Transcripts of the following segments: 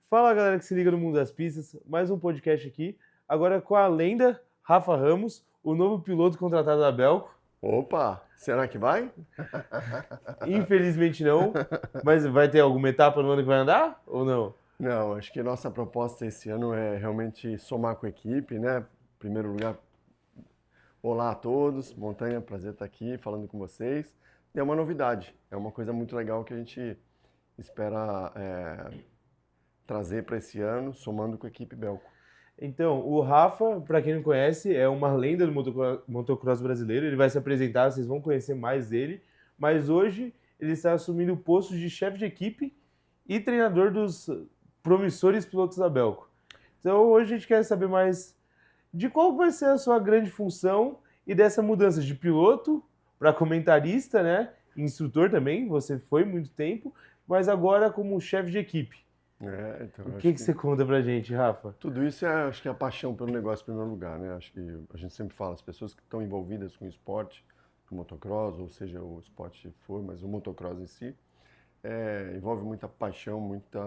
Fala galera que se liga no Mundo das Pistas, mais um podcast aqui, agora com a lenda Rafa Ramos, o novo piloto contratado da Belco. Opa, será que vai? Infelizmente não, mas vai ter alguma etapa no ano que vai andar ou não? Não, acho que nossa proposta esse ano é realmente somar com a equipe, né? Em primeiro lugar, olá a todos, Montanha, prazer estar aqui falando com vocês. E é uma novidade, é uma coisa muito legal que a gente espera trazer para esse ano, somando com a equipe Belco. Então, o Rafa, para quem não conhece, é uma lenda do motocross brasileiro, ele vai se apresentar, vocês vão conhecer mais dele, mas hoje ele está assumindo o posto de chefe de equipe e treinador dos promissores pilotos da Belco. Então, hoje a gente quer saber mais de qual vai ser a sua grande função e dessa mudança de piloto para comentarista, né? Instrutor também, você foi muito tempo, mas agora como chefe de equipe. Então, O acho que que você conta pra gente, Rafa? tudo isso acho que é a paixão pelo negócio em primeiro lugar, né? Acho que a gente sempre fala, as pessoas que estão envolvidas com o esporte, o motocross, ou seja, o esporte que for, mas o motocross em si, envolve muita paixão, muita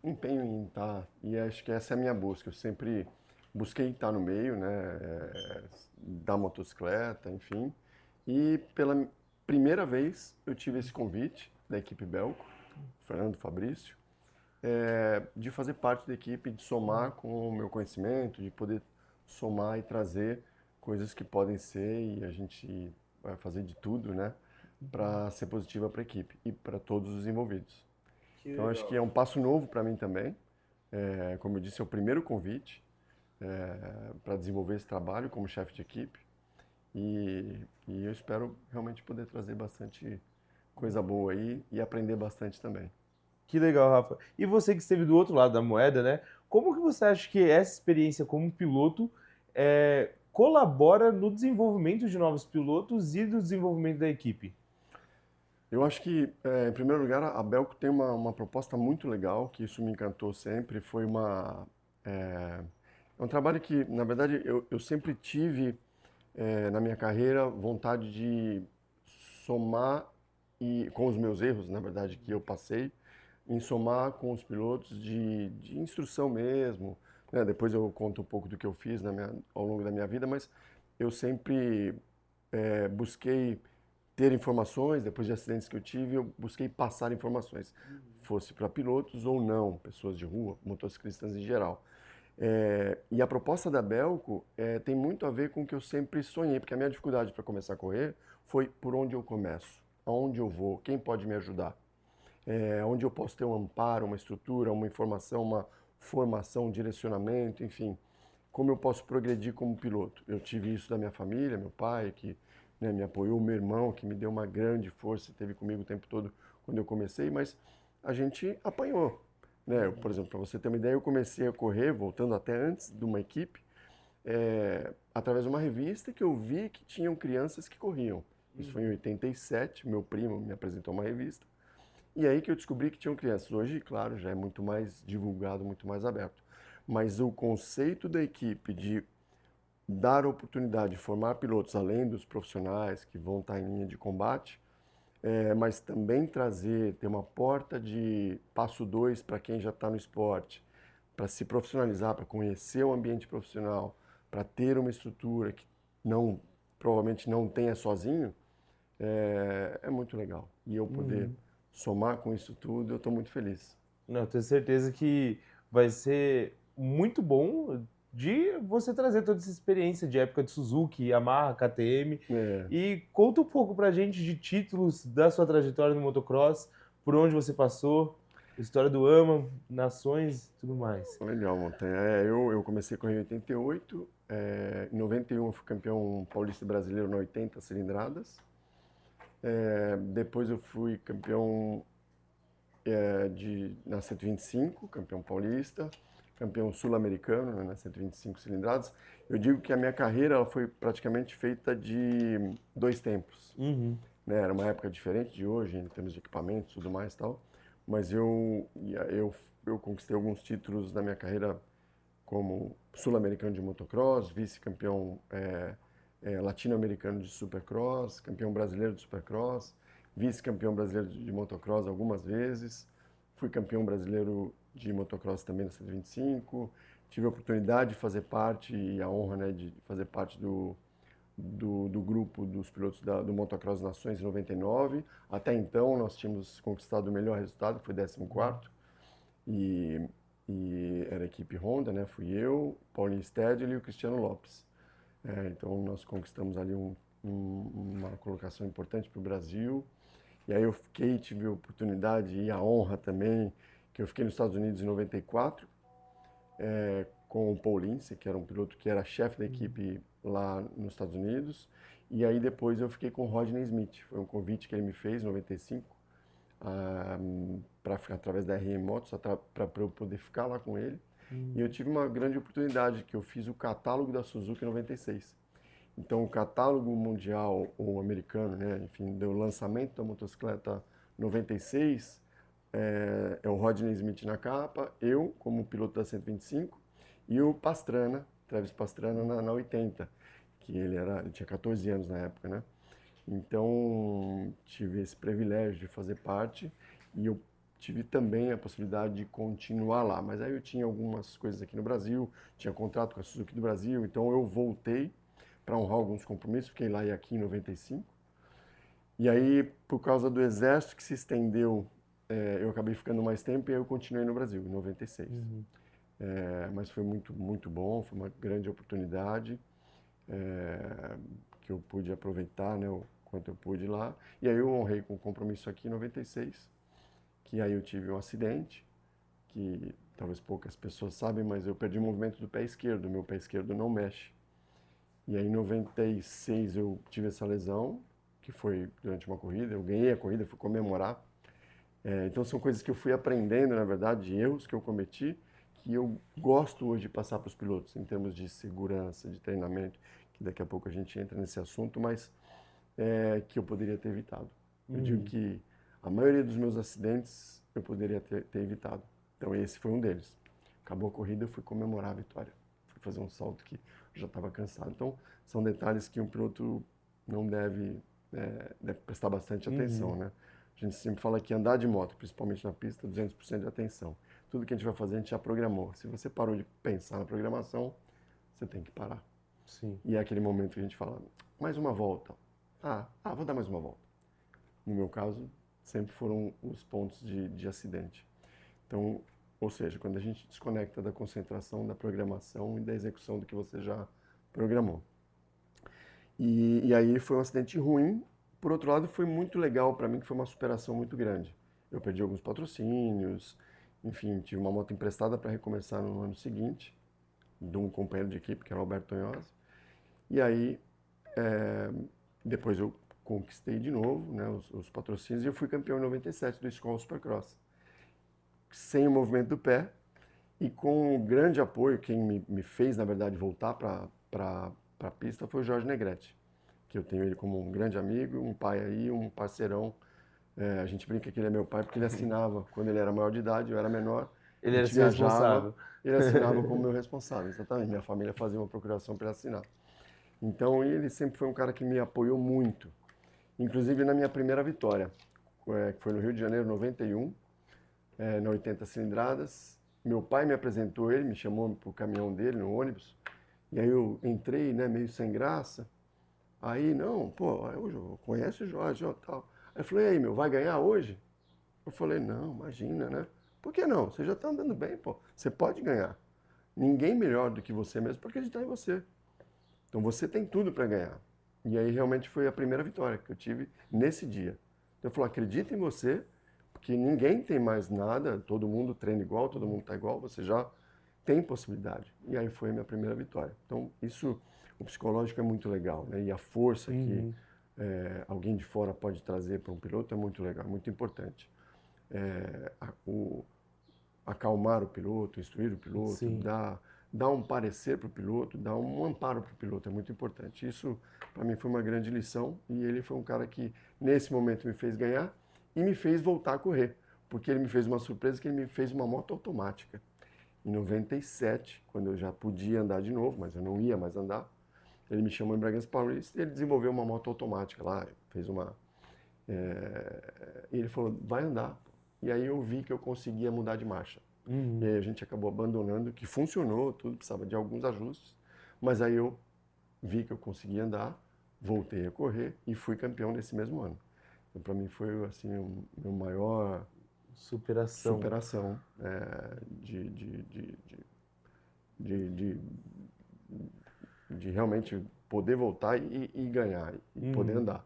empenho em estar, e acho que essa é a minha busca. Eu sempre busquei estar no meio, né, da motocicleta, enfim. E pela primeira vez eu tive esse convite da equipe Belco, Fernando Fabrício, de fazer parte da equipe, de somar com o meu conhecimento, de poder somar e trazer coisas que podem ser, e a gente vai fazer de tudo, né, para ser positiva para a equipe e para todos os envolvidos. Que Então acho que legal. é um passo novo para mim também. Como eu disse, é o primeiro convite para desenvolver esse trabalho como chefe de equipe. E eu espero realmente poder trazer bastante coisa boa aí e aprender bastante também. Que legal, Rafa. E você que esteve do outro lado da moeda, né? Como que você acha que essa experiência como piloto colabora no desenvolvimento de novos pilotos e do desenvolvimento da equipe? Eu acho que, em primeiro lugar, a Belco tem uma proposta muito legal, que isso me encantou sempre. É um trabalho que, na verdade, eu sempre tive na minha carreira vontade de somar e com os meus erros, na verdade, que eu passei, em somar com os pilotos de instrução mesmo, né? Depois eu conto um pouco do que eu fiz ao longo da minha vida, mas eu sempre busquei ter informações, depois de acidentes que eu tive, eu busquei passar informações, fosse para pilotos ou não, pessoas de rua, motociclistas em geral. E a proposta da Belco tem muito a ver com o que eu sempre sonhei, porque a minha dificuldade para começar a correr foi por onde eu começo, aonde eu vou, quem pode me ajudar, onde eu posso ter um amparo, uma estrutura, uma informação, uma formação, um direcionamento, enfim, como eu posso progredir como piloto. Eu tive isso da minha família, meu pai, que né, me apoiou, meu irmão, que me deu uma grande força, esteve comigo o tempo todo quando eu comecei, mas a gente apanhou. Né? Por exemplo, para você ter uma ideia, eu comecei a correr, voltando até antes de uma equipe, através de uma revista que eu vi que tinham crianças que corriam. Isso foi em 87, meu primo me apresentou uma revista. E aí que eu descobri que tinham crianças. Hoje, claro, já é muito mais divulgado, muito mais aberto. Mas o conceito da equipe de dar oportunidade de formar pilotos além dos profissionais que vão estar em linha de combate, mas também ter uma porta de passo 2 para quem já está no esporte, para se profissionalizar, para conhecer o ambiente profissional, para ter uma estrutura que provavelmente não tenha sozinho, é muito legal. E eu poder somar com isso tudo, eu estou muito feliz. Não, tenho certeza que vai ser muito bom de você trazer toda essa experiência de época de Suzuki, Yamaha, KTM. É, E conta um pouco pra gente de títulos da sua trajetória no motocross, por onde você passou, história do AMA, nações e tudo mais. legal, Montanha. Eu comecei a correr em 88, em 91 eu fui campeão paulista brasileiro na 80 cilindradas. Depois eu fui campeão na 125, campeão paulista, campeão sul-americano, né, na 125 cilindradas. Eu digo que a minha carreira ela foi praticamente feita de dois tempos. Uhum. Né? Era uma época diferente de hoje, em termos de equipamentos e tudo mais e tal. Mas eu conquistei alguns títulos na minha carreira como sul-americano de motocross, vice-campeão latino-americano de supercross, campeão brasileiro de supercross, vice-campeão brasileiro de motocross algumas vezes. fui campeão brasileiro de motocross também na 125, tive a oportunidade de fazer parte e a honra, né, de fazer parte do grupo dos pilotos do Motocross Nações em 99. Até então nós tínhamos conquistado o melhor resultado, que foi 14º, e, e era a equipe Honda, né, fui eu, Paulinho Stedley e o Cristiano Lopes. Então nós conquistamos ali uma colocação importante para o Brasil. E aí eu tive a oportunidade e a honra também, que eu fiquei nos Estados Unidos em 94, com o Paul Lindsay, que era um piloto que era chefe da equipe lá nos Estados Unidos. E aí depois eu fiquei com o Rodney Smith. Foi um convite que ele me fez em 95, para ficar através da RM Motos, para eu poder ficar lá com ele. E eu tive uma grande oportunidade, que eu fiz o catálogo da Suzuki em 96. Então, o catálogo mundial ou americano, né, enfim, do lançamento da motocicleta 96, é o Rodney Smith na capa, eu como piloto da 125 e o Pastrana, Travis Pastrana na 80, que ele tinha 14 anos na época, né? Então, tive esse privilégio de fazer parte e eu tive também a possibilidade de continuar lá. Mas aí eu tinha algumas coisas aqui no Brasil, tinha contrato com a Suzuki do Brasil, então eu voltei para honrar alguns compromissos, fiquei lá e aqui em 95. E aí, por causa do exército que se estendeu, eu acabei ficando mais tempo e aí eu continuei no Brasil, em 96. Mas foi muito, muito bom, foi uma grande oportunidade que eu pude aproveitar, né, o quanto eu pude lá. E aí eu honrei com o compromisso aqui em 96, que aí eu tive um acidente, que talvez poucas pessoas sabem, mas eu perdi o movimento do pé esquerdo, meu pé esquerdo não mexe. E aí em 96 eu tive essa lesão, que foi durante uma corrida, eu ganhei a corrida, fui comemorar. Então são coisas que eu fui aprendendo, na verdade, erros que eu cometi, que eu gosto hoje de passar para os pilotos, em termos de segurança, de treinamento, que daqui a pouco a gente entra nesse assunto, mas que eu poderia ter evitado. Eu digo que a maioria dos meus acidentes eu poderia ter evitado. Então esse foi um deles. Acabou a corrida, eu fui comemorar a vitória. Fui fazer um salto que eu já estava cansado. Então são detalhes que um piloto não deve prestar bastante atenção, né? A gente sempre fala que andar de moto, principalmente na pista, 200% de atenção. Tudo que a gente vai fazer, a gente já programou. Se você parou de pensar na programação, você tem que parar. Sim. E é aquele momento que a gente fala, mais uma volta. Vou dar mais uma volta. No meu caso, sempre foram os pontos de acidente. Então, ou seja, quando a gente desconecta da concentração, da programação e da execução do que você já programou. E aí foi um acidente ruim. Por outro lado, foi muito legal para mim, que foi uma superação muito grande. Eu perdi alguns patrocínios, enfim, tive uma moto emprestada para recomeçar no ano seguinte, de um companheiro de equipe, que era o Alberto Tonhosa. E aí, depois eu conquistei de novo, né, os patrocínios e eu fui campeão em 97 do Skol Supercross. Sem o movimento do pé e com um grande apoio, quem me fez, na verdade, voltar para a pista foi o Jorge Negrete, que eu tenho ele como um grande amigo, um pai aí, um parceirão. A gente brinca que ele é meu pai porque ele assinava quando ele era maior de idade, eu era menor. Ele a era gente seu viajava, responsável. ele assinava como meu responsável, exatamente. Minha família fazia uma procuração para ele assinar. Então ele sempre foi um cara que me apoiou muito, inclusive na minha primeira vitória, que foi no Rio de Janeiro, 91, na 80 cilindradas. Meu pai me apresentou ele, me chamou para o caminhão dele, no ônibus, e aí eu entrei, né, meio sem graça. Aí, não, pô, eu conheço o Jorge, ó, tal. Aí eu falei, e aí, meu, vai ganhar hoje? Eu falei, não, imagina, né? Por que não? Você já tá andando bem, pô. Você pode ganhar. Ninguém melhor do que você mesmo para acreditar em você. Então você tem tudo para ganhar. E aí realmente foi a primeira vitória que eu tive nesse dia. Então eu falei, acredita em você, porque ninguém tem mais nada, todo mundo treina igual, todo mundo tá igual, você já tem possibilidade. E aí foi a minha primeira vitória. Então isso, o psicológico é muito legal, né? E a força que alguém de fora pode trazer para um piloto é muito legal, muito importante. Acalmar o piloto, instruir o piloto, dar um parecer para o piloto, dar um amparo para o piloto, é muito importante. Isso, para mim, foi uma grande lição e ele foi um cara que, nesse momento, me fez ganhar e me fez voltar a correr, porque ele me fez uma surpresa, que ele me fez uma moto automática. Em 97, quando eu já podia andar de novo, mas eu não ia mais andar, ele me chamou em Bragança Paulista e ele desenvolveu uma moto automática lá, fez uma... e ele falou, vai andar. e aí eu vi que eu conseguia mudar de marcha. E aí a gente acabou abandonando, que funcionou, tudo, precisava de alguns ajustes, mas aí eu vi que eu conseguia andar, voltei a correr e fui campeão nesse mesmo ano. Então, para mim foi assim meu maior Superação. superação de, de, de realmente poder voltar e ganhar e poder andar.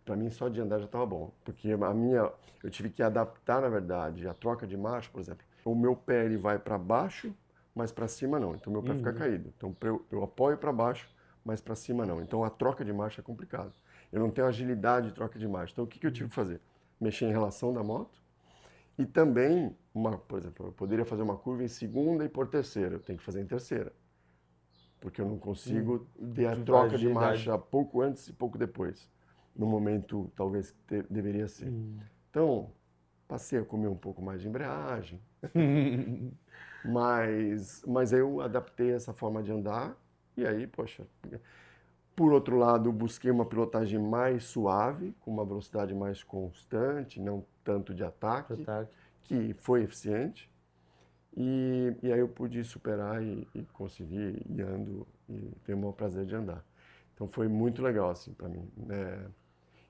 Para mim só de andar já estava bom, porque eu tive que adaptar, na verdade, a troca de marcha, por exemplo. O meu pé ele vai para baixo, mas para cima não. Então meu pé fica caído. Então eu apoio para baixo, mas para cima não. Então a troca de marcha é complicado. Eu não tenho agilidade de troca de marcha. Então o que eu tive que fazer? Mexer em relação da moto e também, por exemplo, eu poderia fazer uma curva em segunda e por terceira. Eu tenho que fazer em terceira, porque eu não consigo ter a troca de marcha pouco antes e pouco depois, no momento talvez que deveria ser. Então, passei a comer um pouco mais de embreagem, mas eu adaptei essa forma de andar e aí, poxa, por outro lado, busquei uma pilotagem mais suave, com uma velocidade mais constante, não tanto de ataque, que foi eficiente. E aí eu pude superar e conseguir ir ando e ter o maior prazer de andar. Então foi muito legal assim para mim.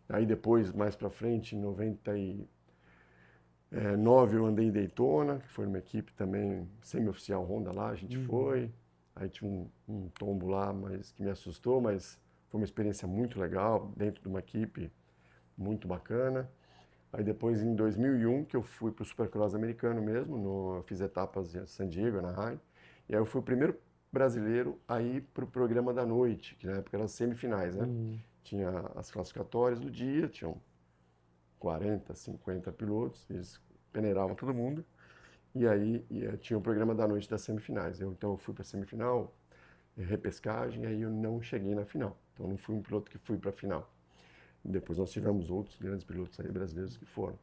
Aí depois, mais para frente, em 99 eu andei em Daytona, que foi uma equipe também semi-oficial Honda lá, a gente foi. Aí tinha um tombo lá, mas que me assustou, mas foi uma experiência muito legal, dentro de uma equipe muito bacana. Aí depois, em 2001, que eu fui para o Supercross americano mesmo, fiz etapas em San Diego, Anaheim, e aí eu fui o primeiro brasileiro a ir para o programa da noite, que na época eram as semifinais, né? Tinha as classificatórias do dia, tinham 40, 50 pilotos, eles peneiravam todo mundo, e aí tinha o programa da noite das semifinais. Então eu fui para a semifinal, repescagem, aí eu não cheguei na final. Então eu não fui um piloto que fui para a final. Depois nós tivemos outros grandes pilotos aí brasileiros que foram.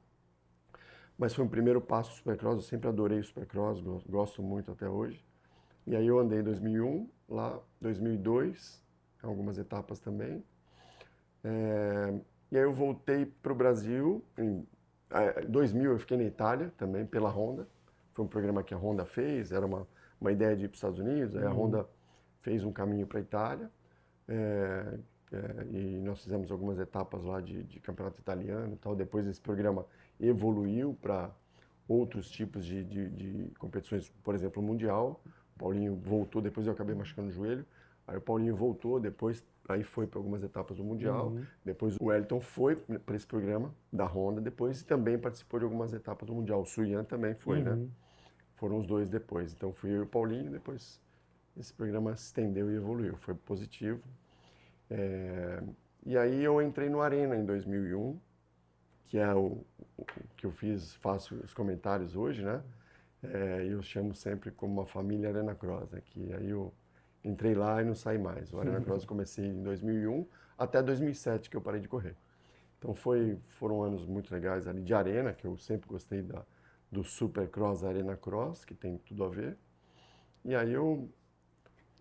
Mas foi um primeiro passo do Supercross, eu sempre adorei o Supercross, gosto muito até hoje. E aí eu andei em 2001, lá 2002, algumas etapas também. E aí eu voltei para o Brasil, em 2000 eu fiquei na Itália também, pela Honda. Foi um programa que a Honda fez, era uma ideia de ir para os Estados Unidos, aí a Honda fez um caminho para a Itália. E nós fizemos algumas etapas lá de campeonato italiano e tal. Depois esse programa evoluiu para outros tipos de competições, por exemplo, o Mundial. O Paulinho voltou, depois eu acabei machucando o joelho. Aí o Paulinho voltou, depois aí foi para algumas etapas do Mundial. Depois o Wellington foi para esse programa da Honda depois e também participou de algumas etapas do Mundial. O Suyan também foi, né? Foram os dois depois. Então fui eu e o Paulinho, depois esse programa se estendeu e evoluiu. Foi positivo. E aí eu entrei no Arena em 2001, que é o que eu faço os comentários hoje, né? Eu chamo sempre como uma família Arena Cross, né? Que aí eu entrei lá e não saí mais. O Arena Cross eu comecei em 2001 até 2007 que eu parei de correr. Então foram anos muito legais ali de arena, que eu sempre gostei do Supercross Arena Cross, que tem tudo a ver. E aí eu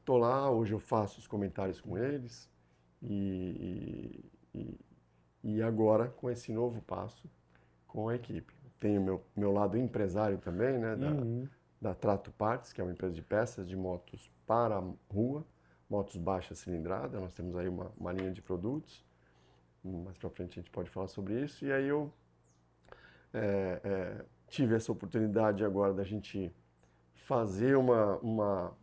tô lá, hoje eu faço os comentários com eles. E agora, com esse novo passo, com a equipe. Tenho meu lado empresário também, né, da Trato Parts, que é uma empresa de peças de motos para a rua, motos baixa cilindrada. Nós temos aí uma linha de produtos. Mais para frente a gente pode falar sobre isso. E aí eu tive essa oportunidade agora da gente fazer uma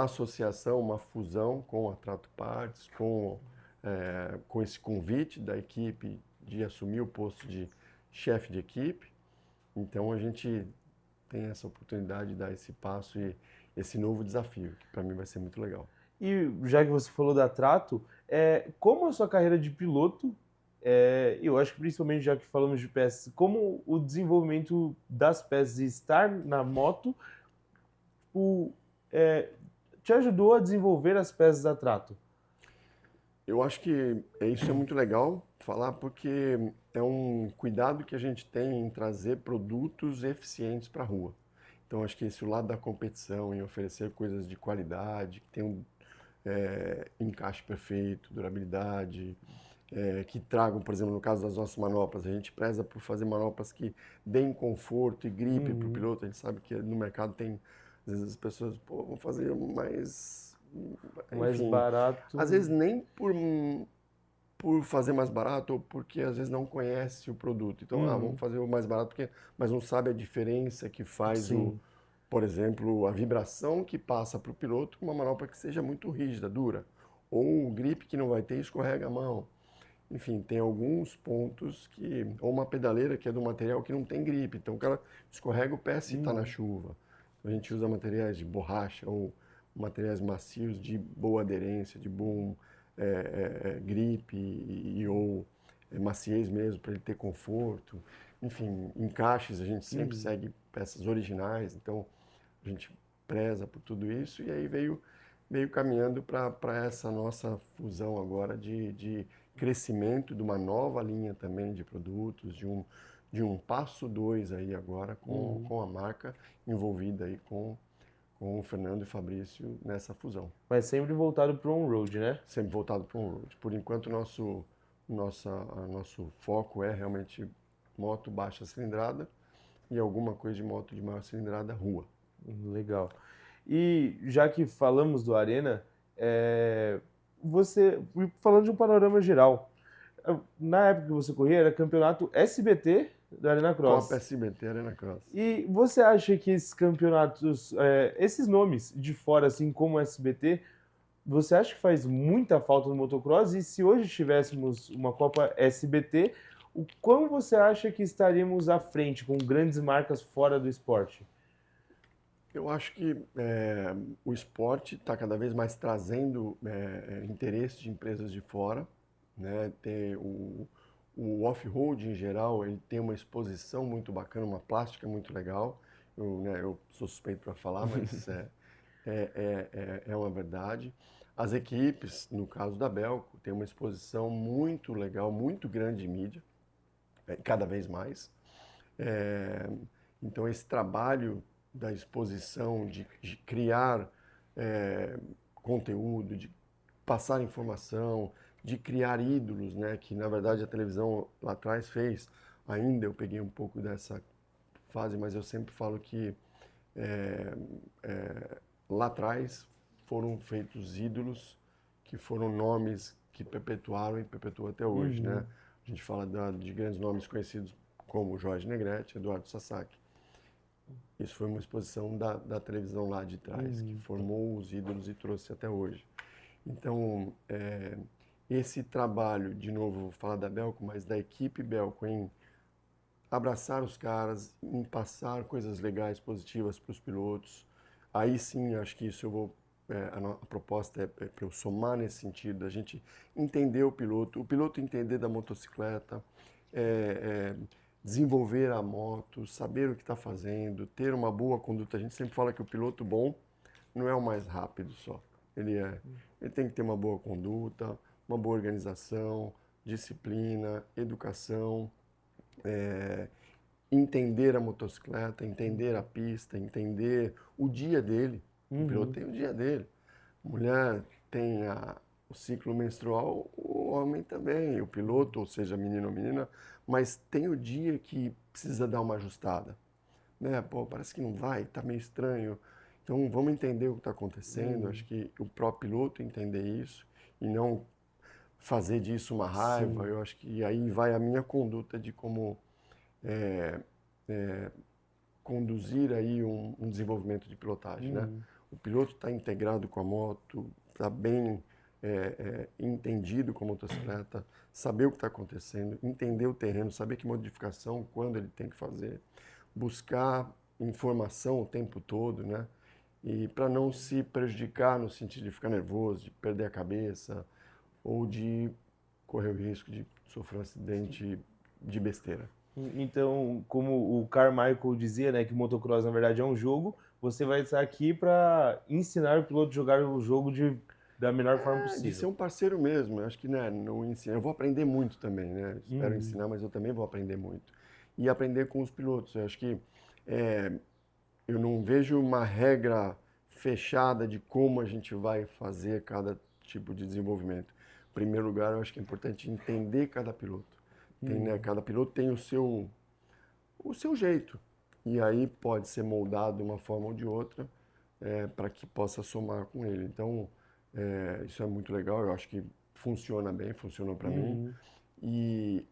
associação, uma fusão com a Trato Parts, com esse convite da equipe de assumir o posto de chefe de equipe. Então a gente tem essa oportunidade de dar esse passo e esse novo desafio, que para mim vai ser muito legal. E já que você falou da Trato, como a sua carreira de piloto, eu acho que principalmente já que falamos de peças, como o desenvolvimento das peças e estar na moto te ajudou a desenvolver as peças da Trato? Eu acho que isso é muito legal falar porque é um cuidado que a gente tem em trazer produtos eficientes para a rua. Então acho que esse é o lado da competição, em oferecer coisas de qualidade, que tem um encaixe perfeito, durabilidade, que tragam, por exemplo, no caso das nossas manoplas, a gente preza por fazer manoplas que deem conforto e gripe para o Uhum. piloto. A gente sabe que no mercado tem, às vezes as pessoas, pô, vão fazer mais, Mais enfim, às barato. vezes nem por fazer mais barato ou porque às vezes não conhece o produto. Então, vamos Uhum. fazer o mais barato, mas não sabe a diferença que faz Sim. por exemplo, a vibração que passa para o piloto com uma manopla que seja muito rígida, dura. Ou o grip que não vai ter, escorrega a mão. Enfim, tem alguns pontos que. Ou uma pedaleira que é do material que não tem gripe. Então o cara escorrega o pé se está na Uhum. chuva. A gente usa materiais de borracha ou materiais macios de boa aderência, de bom gripe ou maciez mesmo, para ele ter conforto. Enfim, encaixes a gente sempre Uhum. segue peças originais, então a gente preza por tudo isso e aí veio caminhando para essa nossa fusão agora de crescimento de uma nova linha também de produtos, de um passo dois aí agora Uhum. com a marca envolvida aí com o Fernando e Fabrício nessa fusão. Mas sempre voltado para o on-road, né? Sempre voltado para um road. Por enquanto, nosso foco é realmente moto baixa cilindrada e alguma coisa de moto de maior cilindrada rua. Legal. E já que falamos do Arena, você, falando de um panorama geral, na época que você corria era campeonato SBT da Arena Copa Cross. SBT Arena Cross. E você acha que esses campeonatos, esses nomes de fora, assim como o SBT, você acha que faz muita falta no motocross? E se hoje tivéssemos uma Copa SBT, o quão você acha que estaríamos à frente com grandes marcas fora do esporte? Eu acho que o esporte está cada vez mais trazendo interesse de empresas de fora, né? Tem o off-road em geral, ele tem uma exposição muito bacana, uma plástica muito legal. Eu sou suspeito para falar, mas é uma verdade. As equipes, no caso da Belco, tem uma exposição muito legal, muito grande de mídia, cada vez mais. É, então, esse trabalho da exposição, de criar conteúdo, de passar informação, de criar ídolos, né, que na verdade a televisão lá atrás fez. Ainda eu peguei um pouco dessa fase, mas eu sempre falo que é, lá atrás foram feitos ídolos que foram nomes que perpetuaram e perpetuam até hoje, né? Uhum. A gente fala de grandes nomes conhecidos como Jorge Negrete, Eduardo Sasaki. Isso foi uma exposição da televisão lá de trás, que Uhum. formou os ídolos e trouxe até hoje. Então, esse trabalho, de novo, vou falar da Belco, mas da equipe Belco em abraçar os caras, em passar coisas legais, positivas para os pilotos. Aí sim, acho que isso eu vou. A proposta é para eu somar nesse sentido, a gente entender o piloto entender da motocicleta, é, é, desenvolver a moto, saber o que está fazendo, ter uma boa conduta. A gente sempre fala que o piloto bom não é o mais rápido só. Ele tem que ter uma boa conduta, uma boa organização, disciplina, educação, é, entender a motocicleta, entender a pista, entender o dia dele. O piloto Uhum. tem o dia dele. A mulher tem o ciclo menstrual, o homem também, o piloto, ou seja, menino ou menina, mas tem o dia que precisa dar uma ajustada. Né? Pô, parece que não vai, tá meio estranho. Então vamos entender o que está acontecendo. Acho Uhum. que o próprio piloto entender isso e não fazer disso uma raiva. Sim. Eu acho que aí vai a minha conduta de como é, é, conduzir aí um desenvolvimento de pilotagem, né? Uhum. O piloto está integrado com a moto, está bem entendido com a motocicleta, saber o que está acontecendo, entender o terreno, saber que modificação, quando ele tem que fazer, buscar informação o tempo todo, né? E para não se prejudicar no sentido de ficar nervoso, de perder a cabeça ou de correr o risco de sofrer um acidente de besteira. Então, como o Carmichael dizia, né, que o motocross na verdade é um jogo, você vai estar aqui para ensinar o piloto a jogar o jogo da melhor forma De ser possível. um parceiro mesmo. Eu acho que né, não ensina. Eu vou aprender muito também, né? Espero Uhum. ensinar, mas eu também vou aprender muito. E aprender com os pilotos. Eu acho que é, eu não vejo uma regra fechada de como a gente vai fazer cada tipo de desenvolvimento. primeiro lugar, eu acho que é importante entender cada piloto. Né, cada piloto tem o seu jeito. E aí pode ser moldado de uma forma ou de outra para que possa somar com ele. Então, isso é muito legal. Eu acho que funciona bem, funcionou para mim. E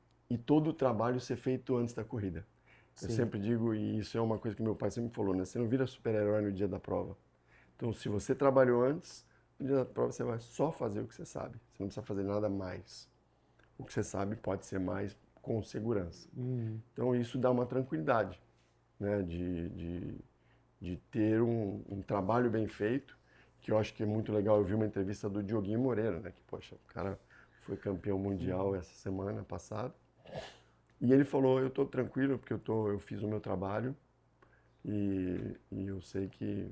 todo o trabalho ser feito antes da corrida. Eu sempre digo, e isso é uma coisa que meu pai sempre falou, né? Você não vira super-herói no dia da prova. Então, se você trabalhou antes, no dia da prova você vai só fazer o que você sabe. Você não precisa fazer nada mais. O que você sabe pode ser mais com segurança. Então, isso dá uma tranquilidade, né? De ter um trabalho bem feito, que eu acho que é muito legal. Eu vi uma entrevista do Dioguinho Moreira, né? Que, poxa, o cara foi campeão mundial essa semana passada. E ele falou, eu estou tranquilo porque eu fiz o meu trabalho e eu sei que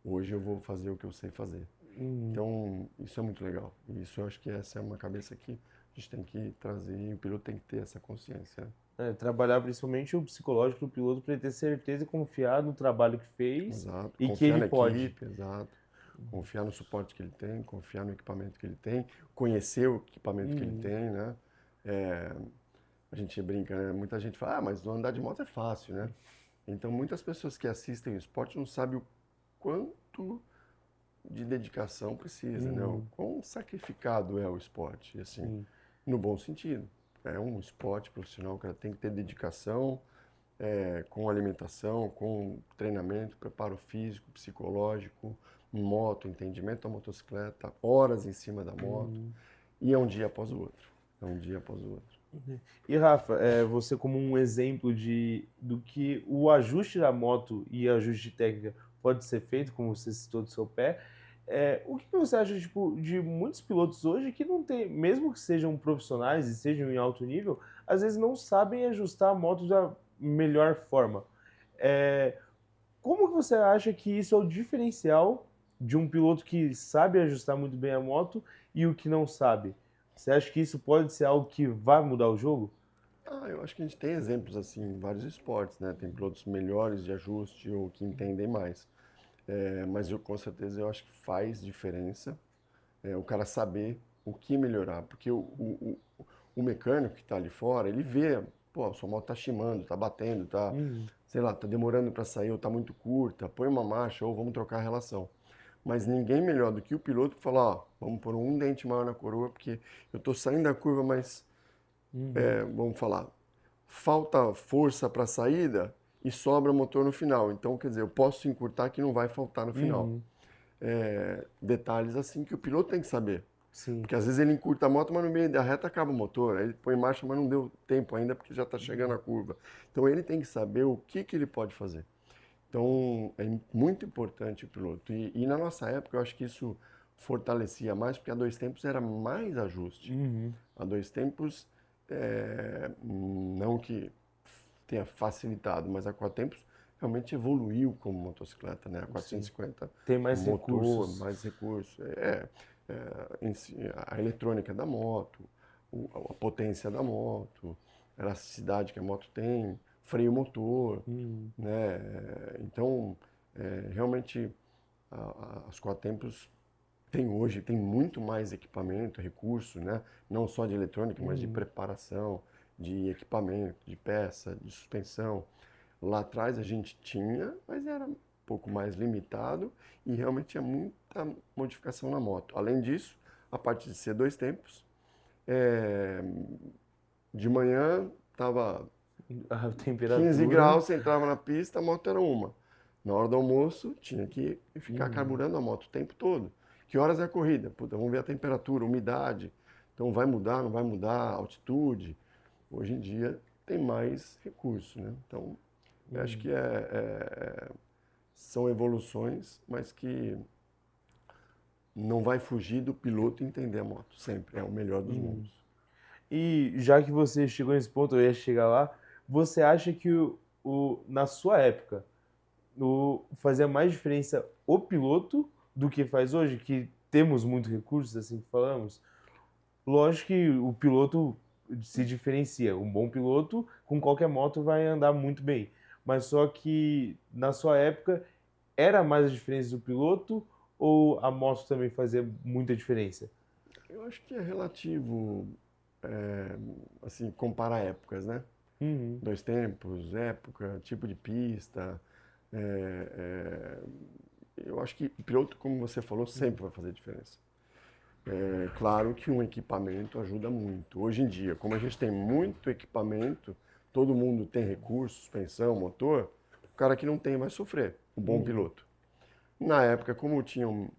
hoje eu vou fazer o que eu sei fazer. Então, isso é muito legal. E isso eu acho que essa é uma cabeça que a gente tem que trazer e o piloto tem que ter essa consciência. Trabalhar principalmente o psicológico do piloto para ele ter certeza e confiar no trabalho que fez Exato. e Confiar que ele na pode. equipe, exato. Confiar no suporte que ele tem, confiar no equipamento que ele tem, conhecer o equipamento que ele tem, né? A gente brinca, né? Muita gente fala, mas andar de moto é fácil, né? Então, muitas pessoas que assistem o esporte não sabem o quanto de dedicação precisa, né? O quão sacrificado é o esporte, assim, no bom sentido. É um esporte profissional, o cara tem que ter dedicação, com alimentação, com treinamento, preparo físico, psicológico, moto, entendimento da motocicleta, horas em cima da moto, e é um dia após o outro. É um dia após o outro. E Rafa, você como um exemplo do que o ajuste da moto e ajuste de técnica pode ser feito, como você citou do seu pé, o que você acha tipo, de muitos pilotos hoje que não tem, mesmo que sejam profissionais e sejam em alto nível, às vezes não sabem ajustar a moto da melhor forma? Como que você acha que isso é o diferencial de um piloto que sabe ajustar muito bem a moto e o que não sabe? Você acha que isso pode ser algo que vai mudar o jogo? Eu acho que a gente tem exemplos assim em vários esportes, né? Tem pilotos melhores de ajuste ou que entendem mais. Mas com certeza eu acho que faz diferença o cara saber o que melhorar. Porque o mecânico que está ali fora, ele vê, pô, a sua moto está chimando, está batendo, sei lá, está demorando para sair ou está muito curta, põe uma marcha ou vamos trocar a relação. Mas ninguém melhor do que o piloto que fala, ó, vamos pôr um dente maior na coroa, porque eu estou saindo da curva, mas, vamos falar, falta força para a saída e sobra motor no final. Então, quer dizer, eu posso encurtar que não vai faltar no final. Detalhes assim que o piloto tem que saber. Sim. Porque às vezes ele encurta a moto, mas no meio da reta acaba o motor. Aí ele põe em marcha, mas não deu tempo ainda porque já está chegando a curva. Então ele tem que saber o que ele pode fazer. Então é muito importante o piloto. E na nossa época eu acho que isso fortalecia mais, porque a dois tempos era mais ajuste. A dois tempos, não que tenha facilitado, mas a quatro tempos realmente evoluiu como motocicleta, né? A 450 tem mais motor, recursos. mais recursos. A eletrônica da moto, a potência da moto, a elasticidade que a moto tem, freio motor, né? Então, realmente, as quatro tempos tem muito mais equipamento, recurso, né? Não só de eletrônica, mas de preparação, de equipamento, de peça, de suspensão. Lá atrás a gente tinha, mas era um pouco mais limitado e realmente tinha muita modificação na moto. Além disso, a parte de ser dois tempos, de manhã estava A temperatura. 15 graus, você entrava na pista, a moto era uma. Na hora do almoço, tinha que ficar carburando a moto o tempo todo. Que horas é a corrida? Puta, vamos ver a temperatura, umidade. Então vai mudar, não vai mudar, altitude. Hoje em dia tem mais recurso, né? Então, eu acho que são evoluções, mas que não vai fugir do piloto entender a moto. Sempre é o melhor dos mundos. E já que você chegou nesse ponto, eu ia chegar lá, você acha que na sua época fazia mais diferença o piloto do que faz hoje, que temos muitos recursos, assim que falamos? Lógico que o piloto se diferencia. Um bom piloto, com qualquer moto, vai andar muito bem. Mas só que, na sua época, era mais a diferença do piloto ou a moto também fazia muita diferença? Eu acho que é relativo, assim, comparar épocas, né? Uhum. Dois tempos, época, tipo de pista. é, eu acho que o piloto, como você falou, sempre vai fazer diferença. É claro que um equipamento ajuda muito. Hoje em dia, como a gente tem muito equipamento, todo mundo tem recursos, suspensão, motor, o cara que não tem vai sofrer, o bom Uhum. piloto. Na época, como tinham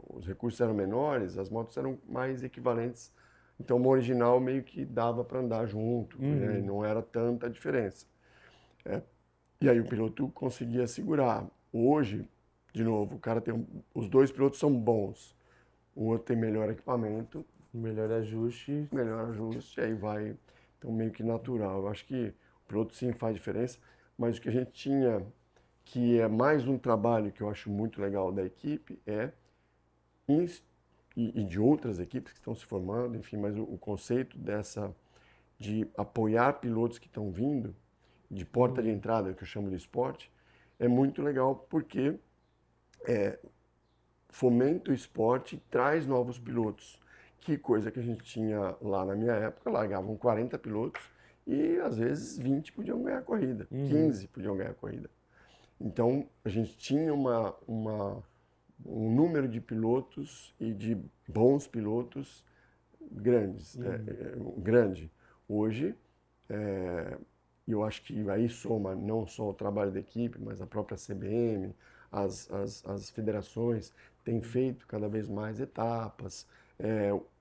os recursos eram menores, as motos eram mais equivalentes. Então, uma original meio que dava para andar junto, né? Uhum. Não era tanta diferença. E aí o piloto conseguia segurar. Hoje, de novo, o cara tem os dois pilotos são bons. O outro tem melhor equipamento, Melhor ajuste. melhor ajuste, aí vai. Então, meio que natural. Eu acho que o piloto sim faz diferença, mas o que a gente tinha, que é mais um trabalho que eu acho muito legal da equipe, e de outras equipes que estão se formando, enfim, mas o conceito de apoiar pilotos que estão vindo, de porta de Uhum. entrada, que eu chamo de esporte, é muito legal porque fomenta o esporte e traz novos pilotos. Que coisa que a gente tinha lá na minha época, largavam 40 pilotos e às vezes 20 podiam ganhar a corrida, Uhum. 15 podiam ganhar a corrida. Então a gente tinha um número de pilotos e de bons pilotos grandes, Uhum. grande. Hoje, é, eu acho que aí soma não só o trabalho da equipe, mas a própria CBM, as federações têm feito cada vez mais etapas.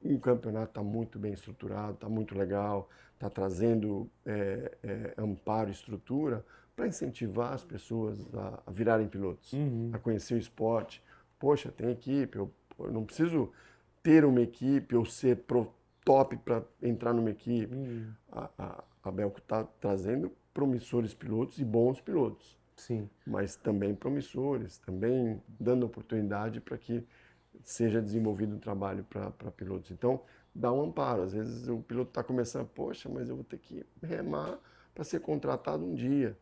O campeonato está muito bem estruturado, está muito legal, está trazendo amparo e estrutura para incentivar as pessoas a virarem pilotos, a Uhum. conhecer o esporte. Poxa, tem equipe, eu não preciso ter uma equipe ou ser top para entrar numa equipe. Uhum. A Belco está trazendo promissores pilotos e bons pilotos, Sim. mas também promissores, também dando oportunidade para que seja desenvolvido um trabalho para pilotos. Então, dá um amparo. Às vezes o piloto está começando, poxa, mas eu vou ter que remar para ser contratado um dia.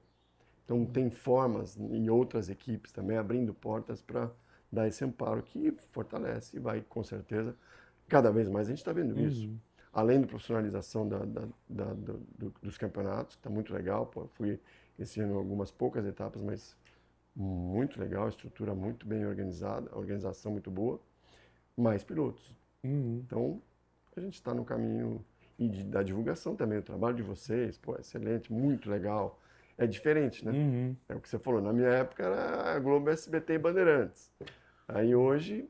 Então, tem formas em outras equipes também abrindo portas para dar esse amparo que fortalece e vai, com certeza, cada vez mais a gente está vendo isso. Uhum. Além da profissionalização dos campeonatos, que está muito legal. Pô, fui esse ano em algumas poucas etapas, mas muito legal, estrutura muito bem organizada, organização muito boa, mais pilotos. Uhum. Então, a gente está no caminho da divulgação também, o trabalho de vocês, pô, excelente, muito legal. É diferente, né? Uhum. É o que você falou, na minha época era a Globo, SBT e Bandeirantes. Aí hoje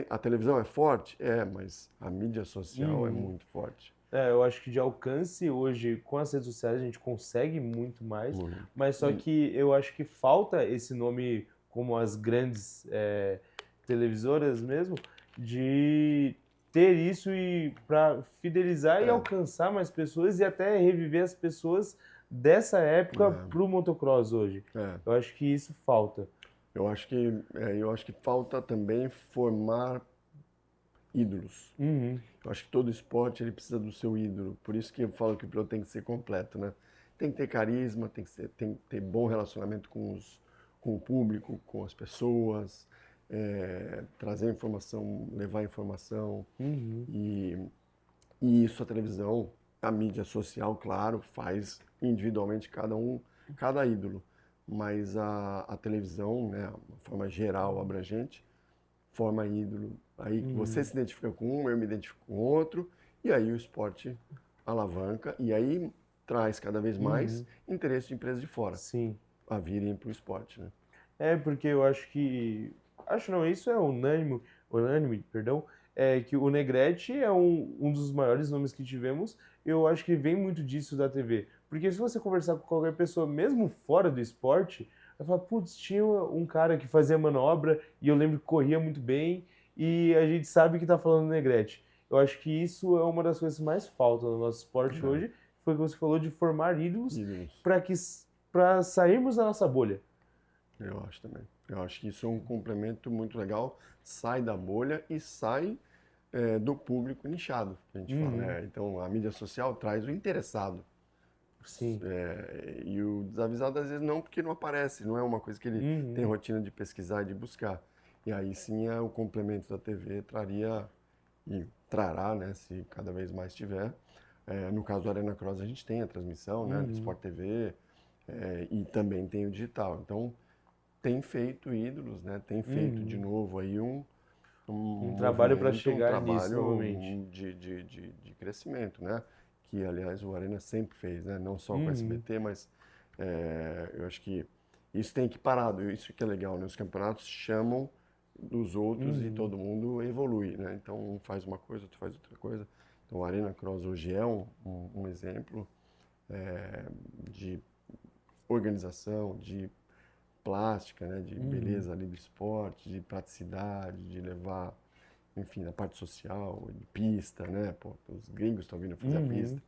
a televisão é forte? É, mas a mídia social é Uhum. muito forte. Eu acho que de alcance hoje, com as redes sociais, a gente consegue muito mais, Muito. mas só que eu acho que falta esse nome, como as grandes televisoras mesmo, de ter isso e para fidelizar e É, alcançar mais pessoas e até reviver as pessoas dessa época é, pro motocross hoje. é. Eu acho que isso falta. Eu acho que falta também formar ídolos. Uhum. Eu acho que todo esporte ele precisa do seu ídolo. Por isso que eu falo que o piloto tem que ser completo, né? Tem que ter carisma, tem que ter bom relacionamento com o público, com as pessoas, trazer informação, levar informação. Uhum. E, e isso a televisão, a mídia social, claro, faz individualmente cada ídolo. Mas a televisão, né, de forma geral, abrangente, forma ídolo. Aí você Uhum. se identifica com um, eu me identifico com outro, e aí o esporte alavanca, e aí traz cada vez mais Uhum. interesse de empresas de fora Sim. a virem para o esporte, né? Porque eu acho que. Acho não, isso é unânime, perdão, que o Negrete é um dos maiores nomes que tivemos. Eu acho que vem muito disso da TV. Porque se você conversar com qualquer pessoa, mesmo fora do esporte, vai falar, putz, tinha um cara que fazia manobra e eu lembro que corria muito bem e a gente sabe que tá falando do Negrete. Eu acho que isso é uma das coisas que mais falta no nosso esporte É, hoje, foi o que você falou de formar ídolos ídolos, para que para sairmos da nossa bolha. eu acho também. Eu acho que isso é um complemento muito legal, sai da bolha e sai do público nichado, que a gente fala, Uhum. né? Então a mídia social traz o interessado. Sim. E o desavisado às vezes não, porque não aparece, não é uma coisa que ele tem Uhum. rotina de pesquisar e de buscar. E aí sim o complemento da TV traria e trará, né, se cada vez mais tiver. No caso do Arena Cross a gente tem a transmissão, né, do Sport TV, e também tem o digital. Então tem feito ídolos, né, tem feito de novo aí um Um trabalho para movimento, um chegar nisso trabalho novamente. de crescimento, né? Que, aliás, o Arena sempre fez, né? Não só com o Uhum. SBT, mas eu acho que isso tem que parar, isso que é legal, né? Os campeonatos chamam dos outros e Uhum. todo mundo evolui, né? Então, um faz uma coisa, outro faz outra coisa. Então, o Arena Cross hoje é um exemplo de organização, de plástica, né, de Uhum. beleza ali do esporte, de praticidade, de levar, enfim, na parte social, de pista, né, pô, os gringos estão vindo fazer a pista,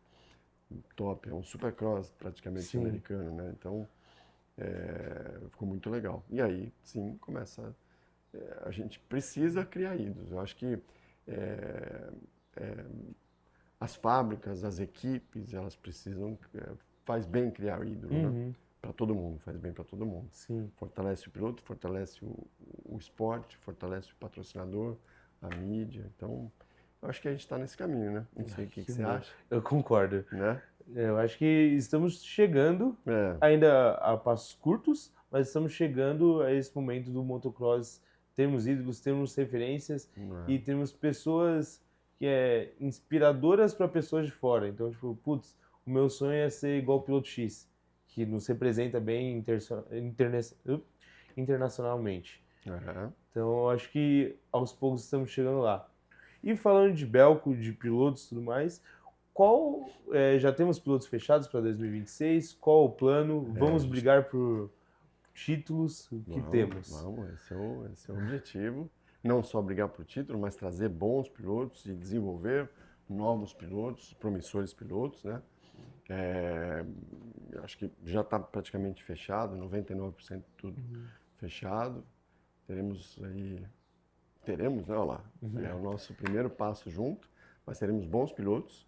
Uhum. top, é um supercross praticamente Sim. americano, né, então ficou muito legal. E aí, sim, começa, a gente precisa criar ídolos, eu acho que é, é, as fábricas, as equipes, elas precisam, faz bem criar ídolo, né? Uhum. Para todo mundo, faz bem para todo mundo. Sim. Fortalece o piloto, fortalece o esporte, fortalece o patrocinador, a mídia. Então, eu acho que a gente está nesse caminho, né? Não sei Ai, o que que você bom. acha, Eu concordo. né? Eu acho que estamos chegando, É, ainda a passos curtos, mas estamos chegando a esse momento do motocross. Temos ídolos, temos referências e é, temos pessoas que inspiradoras para pessoas de fora. Então, tipo, putz, o meu sonho é ser igual o Piloto X, que nos representa bem internacionalmente. é. Então, eu acho que aos poucos estamos chegando lá. E falando de Belco, de pilotos e tudo mais, já temos pilotos fechados para 2026? Qual o plano? A Vamos gente, brigar por títulos? O que vamos, temos? vamos, esse é o objetivo. Não só brigar por título, mas trazer bons pilotos e desenvolver novos pilotos, promissores pilotos, né? É, eu acho que já está praticamente fechado, 99% tudo fechado. Teremos aí, né, olha lá, é o nosso primeiro passo junto, mas teremos bons pilotos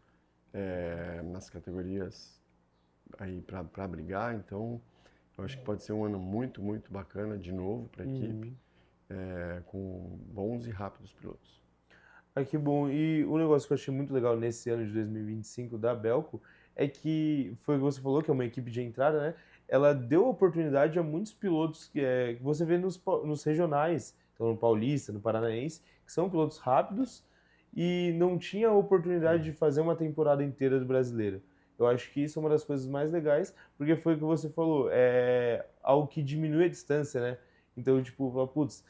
nas categorias aí para brigar, então eu acho que pode ser um ano muito, muito bacana de novo para a equipe, Uhum. com bons e rápidos pilotos. Ah, que bom. E o negócio que eu achei muito legal nesse ano de 2025 da Belco é que foi o que você falou, que é uma equipe de entrada, né? Ela deu oportunidade a muitos pilotos que você vê nos regionais, então no Paulista, no Paranaense, que são pilotos rápidos e não tinha a oportunidade de fazer uma temporada inteira do brasileiro. Eu acho que isso é uma das coisas mais legais, porque foi o que você falou, é algo que diminui a distância, né? Então, tipo, fala, putz,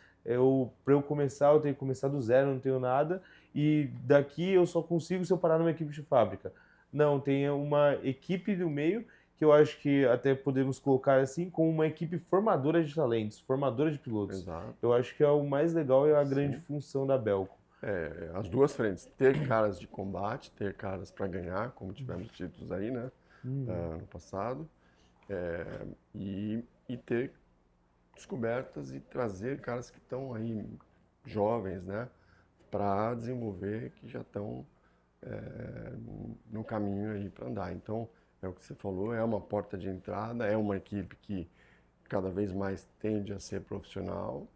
para eu começar, eu tenho que começar do zero, não tenho nada, e daqui eu só consigo se eu parar numa equipe de fábrica. Não, tem uma equipe do meio que eu acho que até podemos colocar assim como uma equipe formadora de talentos, formadora de pilotos. Exato, Eu acho que é o mais legal e a grande sim. função da Belco. As duas frentes, ter caras de combate, ter caras para ganhar, como tivemos títulos aí, né, Uhum. ano passado, e ter descobertas e trazer caras que estão aí jovens, né, para desenvolver, que já estão no caminho aí para andar. Então, é o que você falou, é uma porta de entrada, é uma equipe que cada vez mais tende a ser profissional,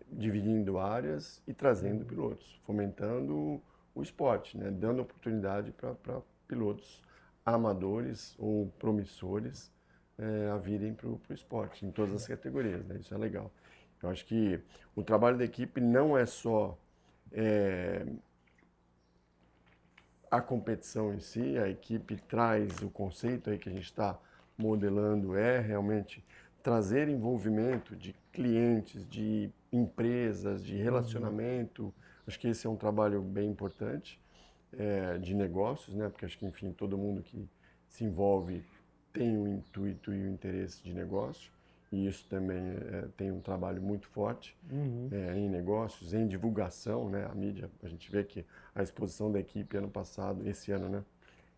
dividindo áreas e trazendo pilotos, fomentando o esporte, né, dando oportunidade para pilotos amadores ou promissores a virem para o esporte, em todas as categorias, né? Isso é legal. Eu acho que o trabalho da equipe não é só a competição em si, a equipe traz o conceito aí que a gente está modelando, é realmente trazer envolvimento de clientes, de empresas, de Uhum. relacionamento. Acho que esse é um trabalho bem importante de negócios, né? Porque acho que, enfim, todo mundo que se envolve tem o intuito e o interesse de negócio, e isso também tem um trabalho muito forte Uhum. em negócios, em divulgação, né? A mídia, a gente vê que a exposição da equipe ano passado, esse ano, né?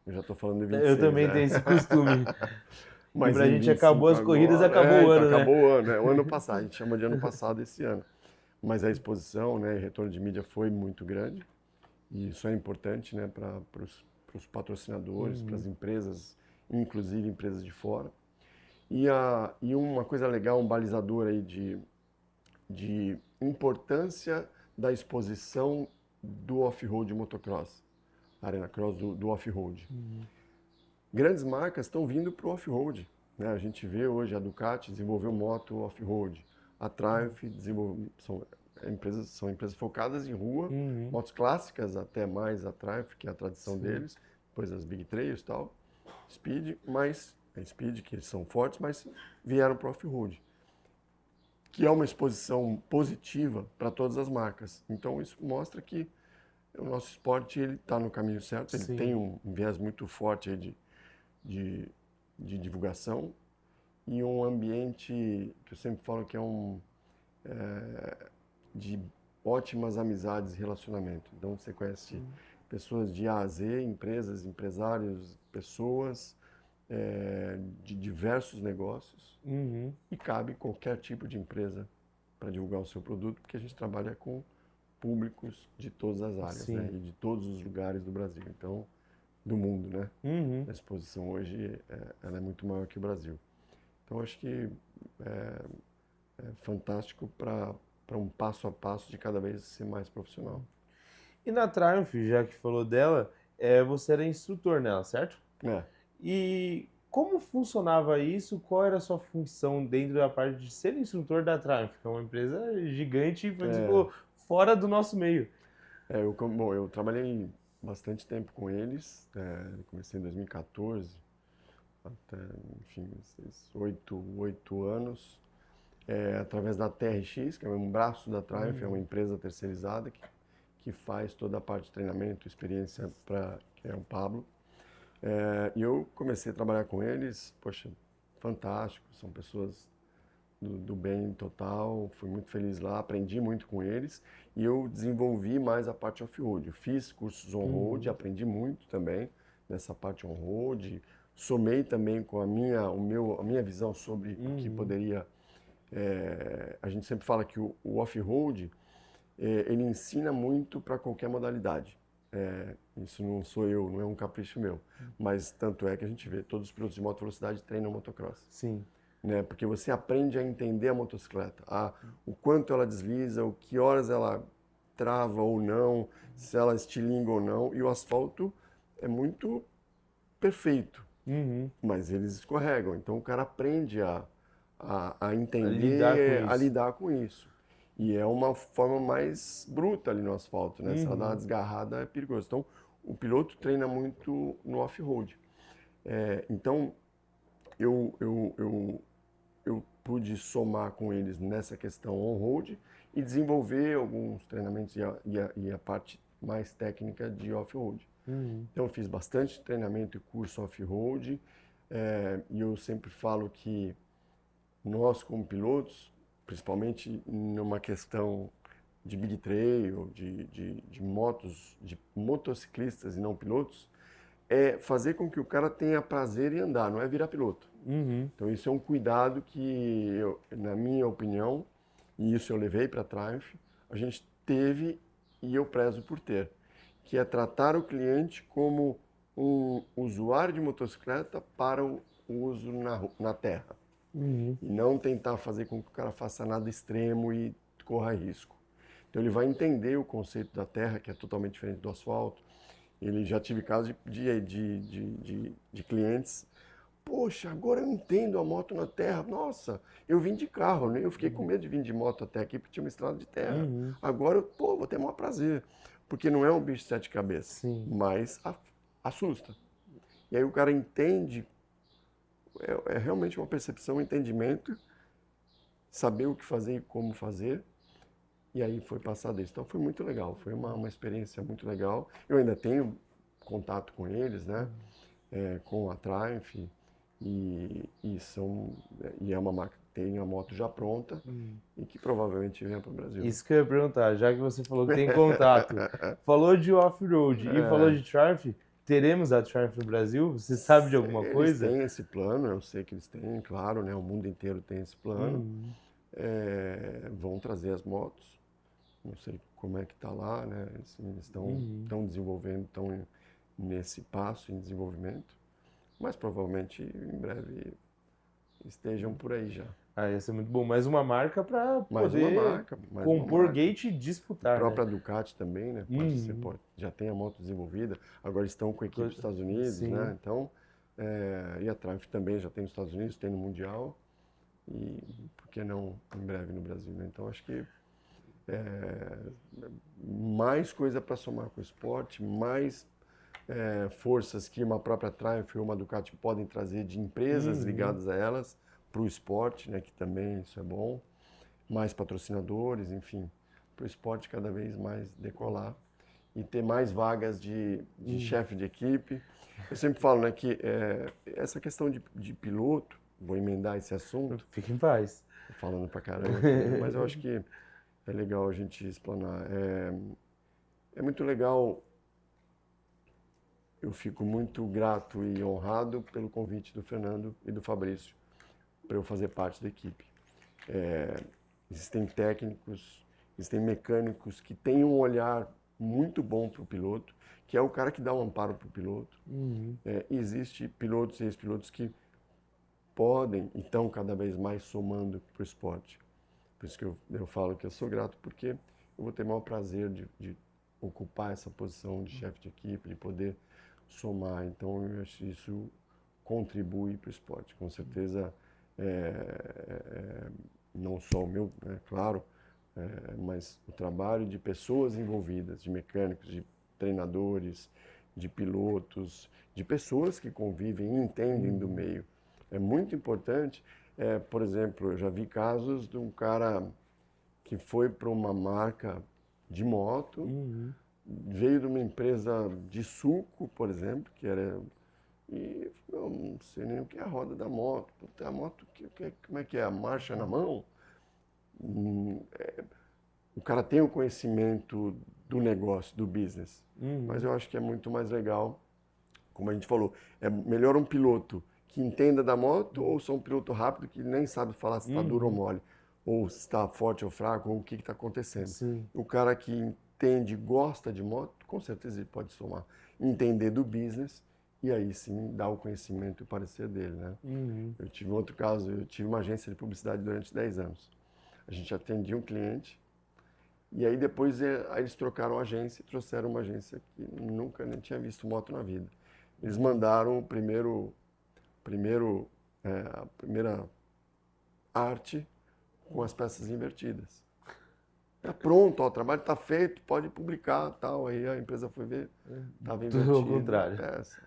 Eu já estou falando de Eu 26, também tenho esse costume. Que mas pra em gente acabou 25 as corridas, agora, acabou o então ano, né? acabou o ano, né? O ano passado, a gente chama de ano passado esse ano. Mas a exposição, né, e retorno de mídia foi muito grande, e isso é importante, né, para os patrocinadores, para as Uhum. empresas, inclusive empresas de fora. E uma coisa legal, um balizador aí de importância da exposição do off-road motocross, Arena Cross do off-road. Grandes marcas estão vindo para o off-road, né? A gente vê hoje a Ducati desenvolveu moto off-road, a Triumph são empresas focadas em rua, motos clássicas até mais a Triumph, que é a tradição deles, depois as Big Trails e tal, Speed, que eles são fortes, mas vieram para o off-road, que é uma exposição positiva para todas as marcas. Então isso mostra que o nosso esporte ele está no caminho certo, ele tem um viés muito forte aí de divulgação e um ambiente que eu sempre falo que de ótimas amizades e relacionamento. Então você conhece pessoas de A a Z, empresas, empresários, pessoas de diversos negócios e cabe qualquer tipo de empresa para divulgar o seu produto, porque a gente trabalha com públicos de todas as áreas, né? E de todos os lugares do Brasil, então do mundo, né? A exposição hoje ela é muito maior que o Brasil. Então acho que é fantástico para um passo a passo de cada vez ser mais profissional. E na Triumph, já que falou dela, você era instrutor nela, certo? E como funcionava isso? Qual era a sua função dentro da parte de ser instrutor da Triumph, que é uma empresa gigante e fora do nosso meio? Eu trabalhei bastante tempo com eles, comecei em 2014, até, enfim, 8 anos, através da TRX, que é um braço da Triumph, é uma empresa terceirizada que faz toda a parte de treinamento, experiência que é o Pablo. E eu comecei a trabalhar com eles, poxa, fantástico, são pessoas do bem total, fui muito feliz lá, aprendi muito com eles e eu desenvolvi mais a parte off-road. Eu fiz cursos on-road, aprendi muito também nessa parte on-road, somei também com a minha visão sobre o que poderia... a gente sempre fala que o off-road, ele ensina muito para qualquer modalidade. Isso não sou eu, não é um capricho meu, mas tanto é que a gente vê todos os pilotos de moto velocidade treinam motocross. Sim. Né? Porque você aprende a entender a motocicleta, o quanto ela desliza, o que horas ela trava ou não, se ela estilinga ou não, e o asfalto é muito perfeito, mas eles escorregam, então o cara aprende a entender, a lidar com isso. E é uma forma mais bruta ali no asfalto, né? Se ela dá uma desgarrada é perigoso. Então o piloto treina muito no off-road. Então eu pude somar com eles nessa questão on-road e desenvolver alguns treinamentos e a parte mais técnica de off-road. Então eu fiz bastante treinamento e curso off-road e eu sempre falo que nós como pilotos, principalmente numa questão de big trail, de motos, de motociclistas e não pilotos, é fazer com que o cara tenha prazer em andar, não é virar piloto. Então isso é um cuidado que, na minha opinião, e isso eu levei para a Triumph, a gente teve e eu prezo por ter, que é tratar o cliente como um usuário de motocicleta para o uso na terra. E não tentar fazer com que o cara faça nada extremo e corra risco. Então ele vai entender o conceito da terra, que é totalmente diferente do asfalto. Ele já tive casos de clientes, poxa, agora eu entendo a moto na terra. Nossa, eu vim de carro, né? Eu fiquei com medo de vir de moto até aqui porque tinha uma estrada de terra. Agora, vou ter maior prazer, porque não é um bicho de 7 cabeças, mas assusta. E aí o cara entende, é realmente uma percepção, um entendimento, saber o que fazer e como fazer. E aí foi passado isso. Então foi muito legal, foi uma experiência muito legal. Eu ainda tenho contato com eles, né? Com a Triumph, e é uma marca que tem a moto já pronta e que provavelmente venha para o Brasil. Isso que eu ia perguntar, já que você falou que tem contato, falou de off-road e falou de Triumph, teremos a Triumph no Brasil? Você sabe de alguma coisa? Eles têm esse plano, eu sei que eles têm, claro, né? O mundo inteiro tem esse plano. Vão trazer as motos. Não sei como é que está lá, né? Eles estão desenvolvendo, estão nesse passo em desenvolvimento, mas provavelmente em breve estejam por aí já. Ah, ia ser muito bom. Mais uma marca para Mais uma poder marca, mais uma compor marca. gate e A disputar, né? própria Ducati também, né? Já tem a moto desenvolvida, agora estão com a equipe dos Estados Unidos, Sim. né? Então, e a Triumph também já tem nos Estados Unidos, tem no Mundial, e por que não em breve no Brasil, né? Então, acho que mais coisa para somar com o esporte, mais forças que uma própria Triumph ou uma Ducati podem trazer de empresas ligadas a elas para o esporte, né? Que também isso é bom. Mais patrocinadores, enfim, para o esporte cada vez mais decolar e ter mais vagas de chefe de equipe. Eu sempre falo, né, que essa questão de piloto, vou emendar esse assunto, Fique em paz. tô falando pra caramba aqui, né, mas eu acho que é legal a gente explanar. É muito legal, eu fico muito grato e honrado pelo convite do Fernando e do Fabrício para eu fazer parte da equipe. Existem técnicos, existem mecânicos que têm um olhar muito bom para o piloto, que é o cara que dá um amparo para o piloto. Existe pilotos e ex-pilotos que podem e estão cada vez mais somando para o esporte. Por isso que eu falo que eu sou grato, porque eu vou ter o maior prazer de ocupar essa posição de chefe de equipe, de poder somar. Então, eu acho que isso contribui para o esporte. Com certeza, não só o meu, claro, mas o trabalho de pessoas envolvidas, de mecânicos, de treinadores, de pilotos, de pessoas que convivem e entendem do meio. É muito importante. Por exemplo, eu já vi casos de um cara que foi para uma marca de moto, veio de uma empresa de suco, por exemplo, que era... E eu não sei nem o que é a roda da moto. A moto, como é que é? A marcha na mão? O cara tem o conhecimento do negócio, do business. Mas eu acho que é muito mais legal, como a gente falou, é melhor um piloto que entenda da moto ou só um piloto rápido que nem sabe falar se está duro ou mole, ou se está forte ou fraco, ou o que está acontecendo. Sim. O cara que entende, gosta de moto, com certeza ele pode somar. Entender do business e aí sim dar o conhecimento e o parecer dele, né? Eu tive outro caso, eu tive uma agência de publicidade durante 10 anos. A gente atendia um cliente e aí depois aí eles trocaram a agência e trouxeram uma agência que nunca nem tinha visto moto na vida. Eles mandaram a primeira arte com as peças invertidas. Tá pronto, ó, o trabalho está feito, pode publicar, tal. Aí a empresa foi ver, estava Tudo ao invertida a contrário. peça.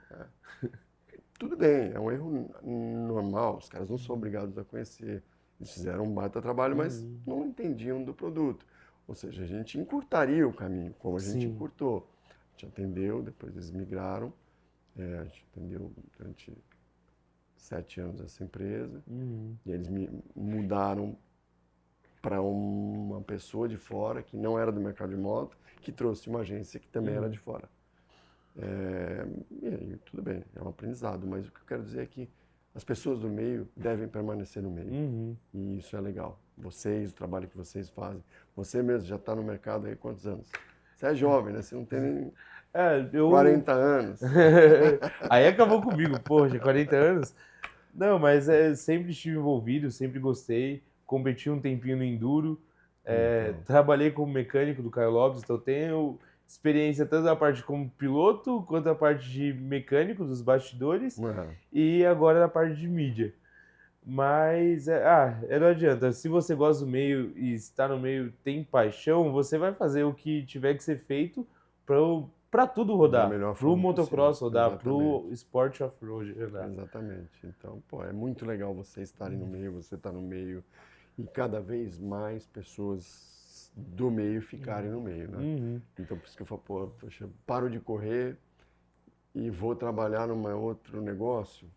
Tudo bem, é um erro normal, os caras não são obrigados a conhecer. Eles fizeram um baita trabalho, mas não entendiam do produto. Ou seja, a gente encurtaria o caminho, como a gente Sim. encurtou. A gente atendeu, depois eles migraram. A gente atendeu durante 7 anos essa empresa. E eles me mudaram para uma pessoa de fora, que não era do mercado de moto, que trouxe uma agência que também era de fora. E aí, tudo bem, é um aprendizado, mas o que eu quero dizer é que as pessoas do meio devem permanecer no meio. E isso é legal. Vocês, o trabalho que vocês fazem. Você mesmo já está no mercado aí há quantos anos? Você é jovem, né? Você não tem nem 40 anos. Aí acabou comigo, poxa, 40 anos. Não, mas sempre estive envolvido, sempre gostei. Competi um tempinho no Enduro. Então. Trabalhei como mecânico do Caio Lopes, então tenho experiência tanto da parte como piloto, quanto da parte de mecânico, dos bastidores, e agora da parte de mídia. Mas, não adianta. Se você gosta do meio e está no meio, tem paixão, você vai fazer o que tiver que ser feito para tudo Da rodar. melhor Para o forma motocross possível. rodar, para o Exatamente. Sport Off-Road rodar. Exatamente. Então, pô, é muito legal você estarem no meio, você estar no meio e cada vez mais pessoas do meio ficarem no meio, né? Então, por isso que eu falo, pô, poxa, paro de correr e vou trabalhar num outro negócio.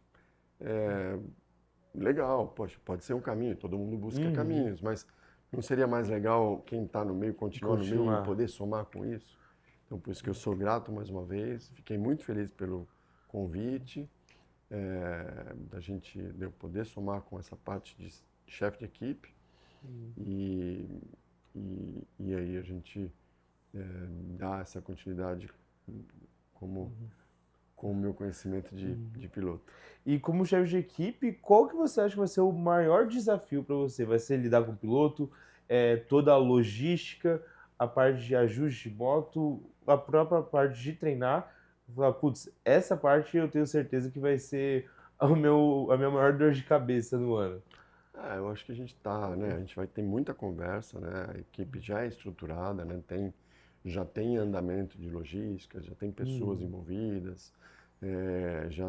Legal, poxa, pode ser um caminho, todo mundo busca caminhos, mas não seria mais legal quem está no meio continuar no meio e poder somar com isso? Então, por isso que eu sou grato mais uma vez, fiquei muito feliz pelo convite, da gente de eu poder somar com essa parte de chefe de equipe e aí a gente dá essa continuidade como com o meu conhecimento de piloto. E como chefe de equipe, qual que você acha que vai ser o maior desafio para você? Vai ser lidar com o piloto, toda a logística, a parte de ajuste de moto, a própria parte de treinar? Falar, putz, essa parte eu tenho certeza que vai ser a minha maior dor de cabeça no ano. Eu acho que a gente tá, né? A gente vai ter muita conversa, né? A equipe já é estruturada, né? Já tem andamento de logística, já tem pessoas Uhum, envolvidas, é, já,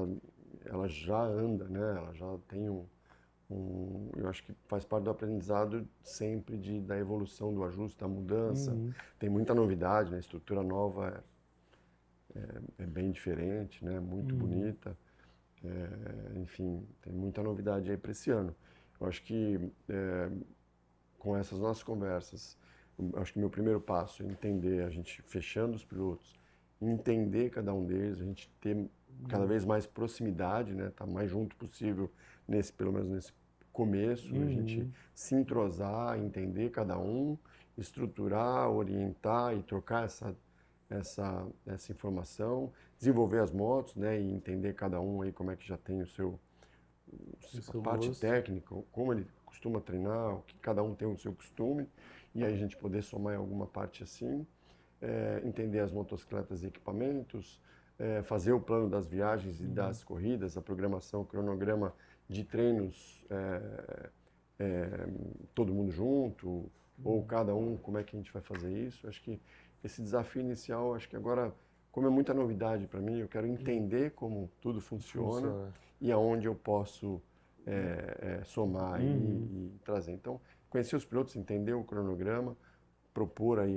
ela já anda, né? Ela já tem eu acho que faz parte do aprendizado sempre da evolução, do ajuste, da mudança. uhum, Tem muita novidade, né? A estrutura nova é bem diferente, né? Muito uhum, bonita. Enfim, tem muita novidade aí para esse ano. Eu acho que com essas nossas conversas, eu acho que meu primeiro passo é entender, a gente fechando os pilotos, entender cada um deles, a gente ter cada vez mais proximidade, né? Tá mais junto possível pelo menos nesse começo, a gente uhum, se entrosar, entender cada um, estruturar, orientar e trocar essa informação, desenvolver as motos, né? E entender cada um aí como é que já tem o a seu parte gosto. técnica, como ele costuma treinar, o que cada um tem o seu costume, e aí a gente poder somar em alguma parte assim, entender as motocicletas e equipamentos, fazer o plano das viagens e Uhum, das corridas, a programação, o cronograma de treinos, todo mundo junto, ou uhum, cada um, como é que a gente vai fazer isso. Acho que esse desafio inicial, acho que agora, como é muita novidade para mim, eu quero entender como tudo funciona funciona. e aonde eu posso somar Uhum, e trazer. Então, conhecer os pilotos, entender o cronograma, propor aí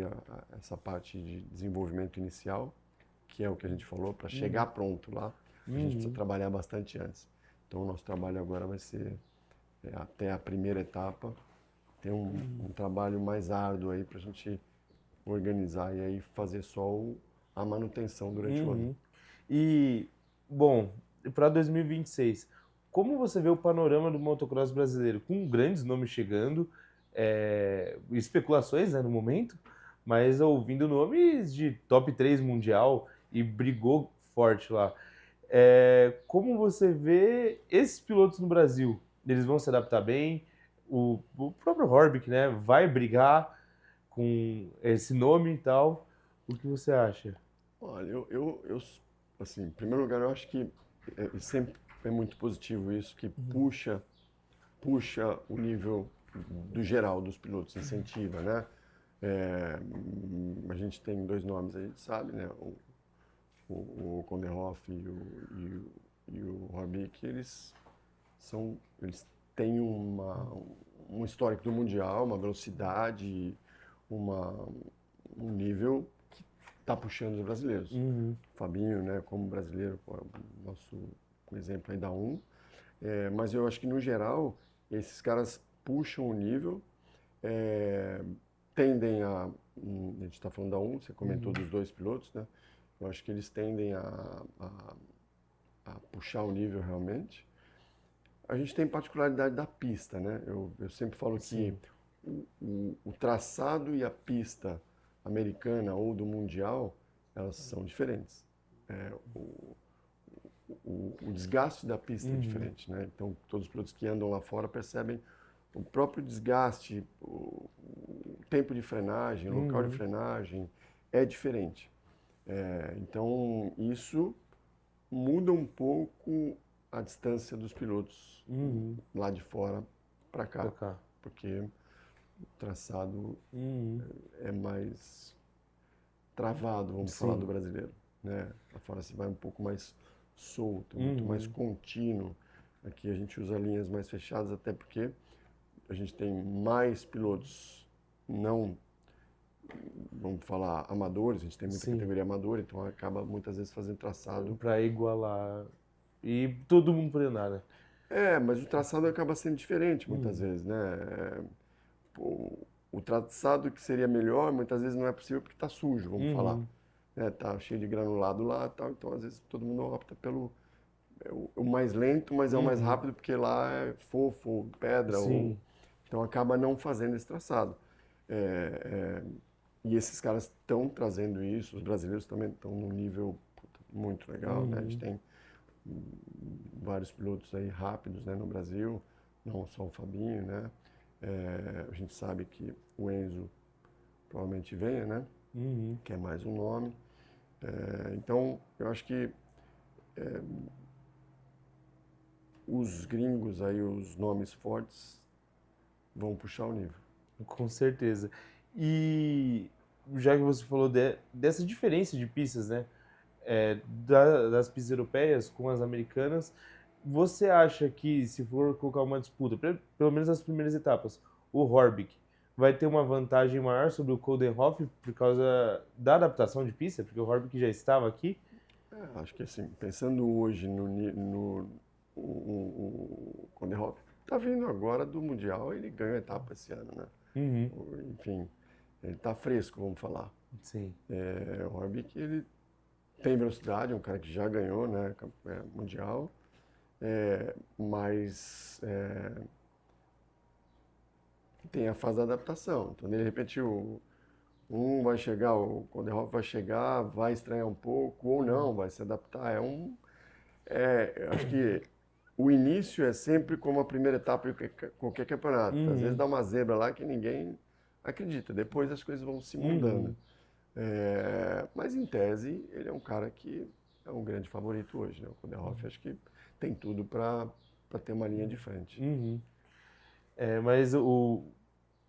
essa parte de desenvolvimento inicial, que é o que a gente falou, para chegar uhum, pronto lá, a gente precisa uhum, trabalhar bastante antes. Então, o nosso trabalho agora vai ser, até a primeira etapa, ter um trabalho mais árduo aí para a gente organizar e aí fazer só a manutenção durante o ano. uhum. E, bom, para 2026, como você vê o panorama do motocross brasileiro? Com grandes nomes chegando, especulações, né, no momento, mas ouvindo nomes de top 3 mundial e brigou forte lá. Como você vê esses pilotos no Brasil? Eles vão se adaptar bem? O próprio Horbick, né, vai brigar com esse nome e tal? O que você acha? Olha, assim, em primeiro lugar, eu acho que sempre é muito positivo isso, que puxa o nível do geral dos pilotos, incentiva, né? A gente tem dois nomes, a gente sabe, né? O Konderhoff e o Horbick, eles têm um histórico do Mundial, uma velocidade, uma, um nível que está puxando os brasileiros. Uhum, Fabinho, né, como brasileiro, nosso exemplo aí da mas eu acho que no geral esses caras puxam o nível, é, tendem a gente está falando da você comentou uhum, dos dois pilotos, né? Eu acho que eles tendem a puxar o nível realmente. A gente tem particularidade da pista, né? Eu sempre falo que sim. o traçado e a pista americana ou do mundial, elas são diferentes. É, o desgaste da pista é Uhum, diferente, né? Então, todos os pilotos que andam lá fora percebem o próprio desgaste, o tempo de frenagem, o local de uhum, frenagem é diferente. Então, isso muda um pouco a distância dos pilotos uhum, lá de fora para pra cá, cá. porque o traçado Uhum, é mais travado, vamos falar do sim. brasileiro, né? Lá fora você vai um pouco mais solto, muito mais Uhum, contínuo. Aqui a gente usa linhas mais fechadas, até porque a gente tem mais pilotos não, vamos falar, amadores, a gente tem muita sim. categoria amadora, então acaba muitas vezes fazendo traçado. Pra igualar. E todo mundo poder nada. Mas o traçado acaba sendo diferente muitas Uhum, vezes, né? O traçado que seria melhor, muitas vezes não é possível porque está sujo, vamos falar. uhum, Tá cheio de granulado lá, tal, então às vezes todo mundo opta pelo o mais lento, mas é o mais uhum, rápido porque lá é fofo, ou pedra, ou sim. então acaba não fazendo esse traçado. É, é, e esses caras estão trazendo isso, os brasileiros também estão num nível muito legal, né? A gente tem vários pilotos aí rápidos, né, no Brasil, não só o Fabinho, né? A gente sabe que o Enzo provavelmente venha, né? Que é mais um nome. Então, eu acho que os gringos aí, os nomes fortes, vão puxar o nível. Com certeza. E já que você falou dessa diferença de pistas, né? Das pistas europeias com as americanas, você acha que se for colocar uma disputa, pelo menos nas primeiras etapas, o Horbick vai ter uma vantagem maior sobre o Coldenhoff por causa da adaptação de pista? Porque o Horbick já estava aqui. Acho que assim, pensando hoje o Coldenhoff está vindo agora do Mundial, ele ganhou a etapa esse ano, né? Enfim, ele está fresco, vamos falar. Sim. O Horbick, ele tem velocidade, é um cara que já ganhou, né, Mundial, mas tem a fase da adaptação. Então, de repente, vai chegar, o Coldenhoff vai chegar, vai estranhar um pouco, ou não, vai se adaptar. Eu acho que o início é sempre como a primeira etapa de qualquer campeonato. Às vezes dá uma zebra lá que ninguém acredita, depois as coisas vão se mudando. Mas, em tese, ele é um cara que é um grande favorito hoje, né? O Coldenhoff acho que tem tudo para ter uma linha de frente. Mas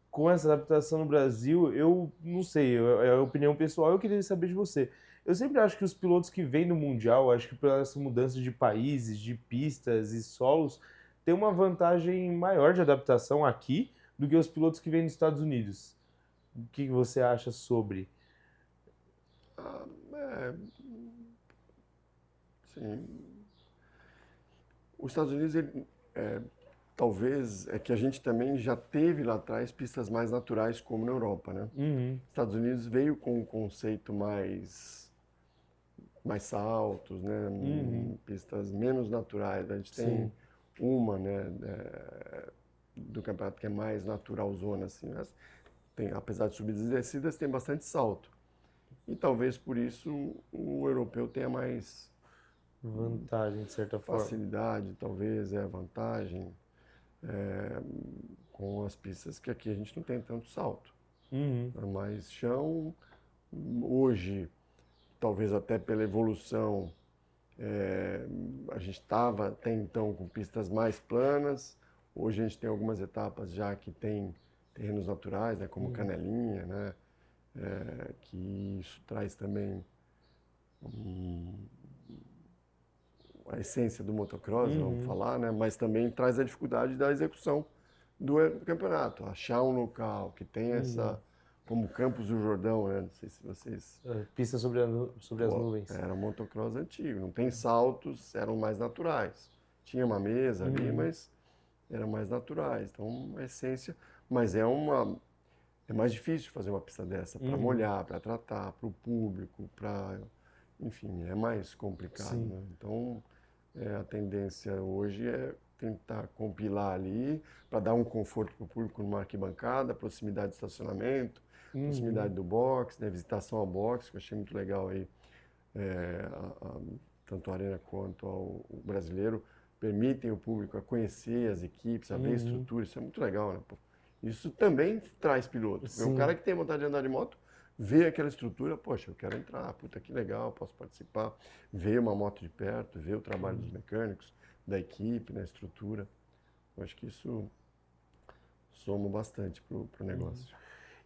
com essa adaptação no Brasil, eu não sei, é a opinião pessoal, eu queria saber de você. Eu sempre acho que os pilotos que vêm no Mundial, acho que por essa mudança de países, de pistas e solos, tem uma vantagem maior de adaptação aqui do que os pilotos que vêm dos Estados Unidos. O que você acha sobre? Sim. Os Estados Unidos, talvez, é que a gente também já teve lá atrás pistas mais naturais, como na Europa, né? Os Estados Unidos veio com um conceito mais saltos, né? Pistas menos naturais. A gente tem uma, né, do campeonato que é mais natural zona, assim, mas apesar de subidas e descidas, tem bastante salto. E talvez por isso o europeu tenha mais vantagem, de certa forma. Facilidade, talvez, vantagem com as pistas que aqui a gente não tem tanto salto. Mas chão, hoje, talvez até pela evolução, a gente estava até então com pistas mais planas. Hoje a gente tem algumas etapas já que tem terrenos naturais, né, como Canelinha, né, que isso traz também a essência do motocross, vamos falar, né? Mas também traz a dificuldade da execução do campeonato. Achar um local que tem como Campos do Jordão, né? Não sei se vocês... Pista sobre as nuvens. Era um motocross antigo, não tem saltos, eram mais naturais. Tinha uma mesa ali, mas eram mais naturais. Então, a essência... Mas é mais difícil fazer uma pista dessa para molhar, para tratar, para o público, enfim, é mais complicado, né? Então, a tendência hoje é tentar compilar ali para dar um conforto para o público numa arquibancada, proximidade de estacionamento, proximidade do box, né, visitação ao box, que eu achei muito legal aí, tanto a Arena quanto o brasileiro, permitem o público a conhecer as equipes, a ver a estrutura, isso é muito legal, né? Isso também traz piloto. O cara que tem vontade de andar de moto, vê aquela estrutura, poxa, eu quero entrar, puta, que legal, posso participar, ver uma moto de perto, ver o trabalho dos mecânicos, da equipe, na estrutura. Eu acho que isso soma bastante pro negócio.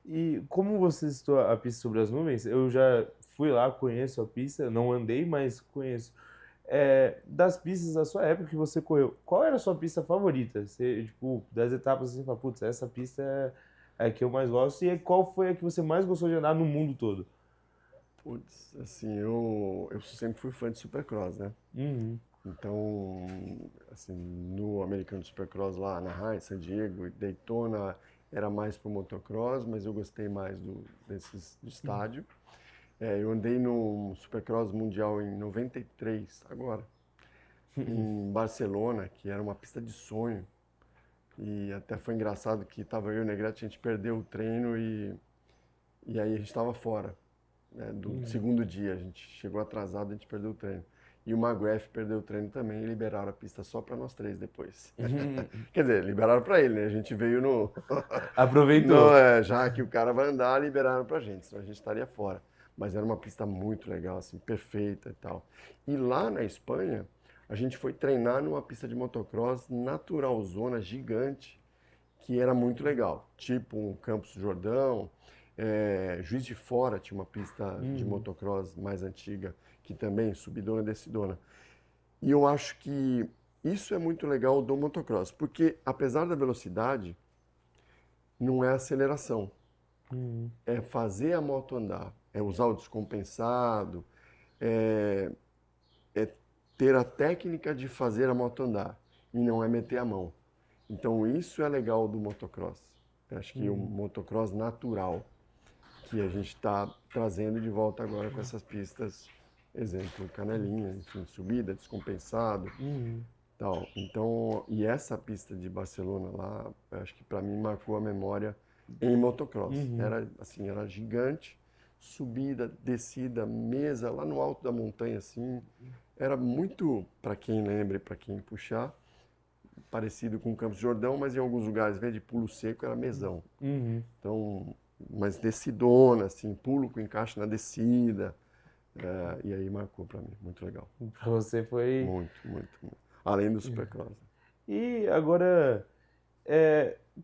E como você citou a pista sobre as nuvens, eu já fui lá, conheço a pista, não andei, mas conheço. Das pistas da sua época que você correu, qual era a sua pista favorita? Você, tipo, das etapas, você fala, putz, essa pista é a que eu mais gosto. E qual foi a que você mais gostou de andar no mundo todo? Putz, assim, eu sempre fui fã de Supercross, né? Então, assim, no Americano Supercross lá, Anaheim, San Diego, Daytona, era mais pro motocross, mas eu gostei mais desses de estádio. Eu andei no Supercross Mundial em 93, agora, em Barcelona, que era uma pista de sonho. E até foi engraçado que estava eu e o Negrete, a gente perdeu o treino e aí a gente estava fora. do segundo dia. A gente chegou atrasado, a gente perdeu o treino. E o McGrath perdeu o treino também e liberaram a pista só para nós três depois. Quer dizer, liberaram para ele, né? A gente veio no... Aproveitou. Já que o cara vai andar, liberaram pra gente, senão a gente estaria fora. Mas era uma pista muito legal, assim, perfeita e tal. E lá na Espanha, a gente foi treinar numa pista de motocross naturalzona gigante, que era muito legal. Tipo um Campos do Jordão, Juiz de Fora tinha uma pista de motocross mais antiga, que também, subidona e descidona. E eu acho que isso é muito legal do motocross, porque apesar da velocidade, não é aceleração. É fazer a moto andar, é usar o descompensado, é, é ter a técnica de fazer a moto andar e não é meter a mão. Então isso é legal do motocross. Eu acho que o motocross natural que a gente está trazendo de volta agora com essas pistas, exemplo, canelinha, enfim, subida, descompensado, tal. Então, e essa pista de Barcelona lá, eu acho que para mim marcou a memória em motocross. Era assim, era gigante, subida, descida, mesa lá no alto da montanha assim. Era muito, para quem lembra, para quem puxar, parecido com o Campos do Jordão, mas em alguns lugares, em vez de pulo seco, era mesão. Então, mas descidona, assim, pulo com encaixe na descida. E aí marcou para mim, muito legal. Pra você foi... Muito, muito, muito. Além do Supercross. E agora,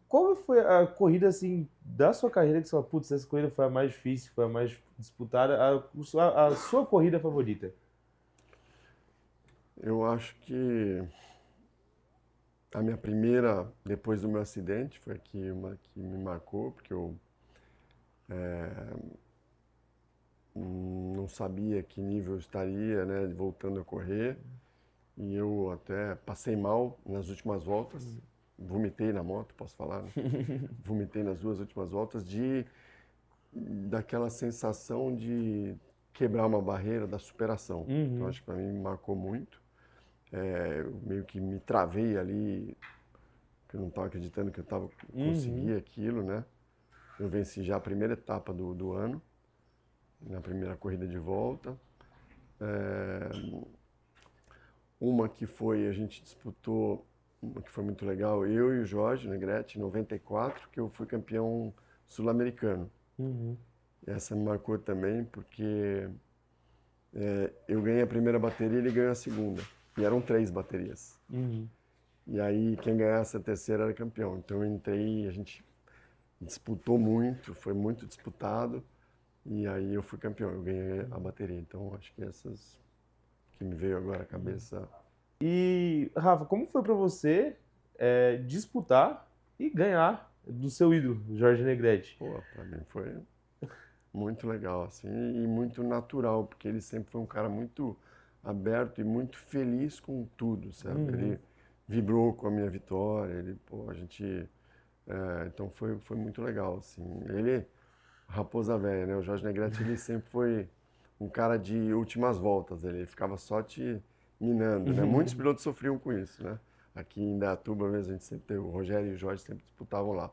qual foi a corrida, assim, da sua carreira que você fala, putz, essa corrida foi a mais difícil, foi a mais disputada, a sua corrida favorita? Eu acho que a minha primeira, depois do meu acidente, foi aqui uma que me marcou, porque eu não sabia que nível eu estaria, né, voltando a correr. E eu até passei mal nas últimas voltas. Vomitei na moto, posso falar, né? Vomitei nas duas últimas voltas daquela sensação de quebrar uma barreira da superação. Então acho que para mim marcou muito. Eu meio que me travei ali, que eu não estava acreditando que eu conseguia aquilo, né? Eu venci já a primeira etapa do ano, na primeira corrida de volta. Uma que foi, a gente disputou, uma que foi muito legal, eu e o Jorge Negrete, em 94, que eu fui campeão sul-americano. E essa me marcou também porque eu ganhei a primeira bateria e ele ganhou a segunda. E eram 3 baterias. E aí quem ganhasse a terceira era campeão. Então eu entrei, a gente disputou muito, foi muito disputado. E aí eu fui campeão, eu ganhei a bateria. Então acho que essas que me veio agora à cabeça. E, Rafa, como foi pra você disputar e ganhar do seu ídolo, Jorge Negrete? Pô, pra mim foi muito legal, assim, e muito natural, porque ele sempre foi um cara muito aberto e muito feliz com tudo, sabe? Ele vibrou com a minha vitória, a gente... então foi muito legal, assim. Ele, raposa velha, né? O Jorge Negrete, ele sempre foi um cara de últimas voltas, ele ficava só te minando, né? Muitos pilotos sofriam com isso, né? Aqui em Indaiatuba mesmo, a gente sempre teve, o Rogério e o Jorge sempre disputavam lá.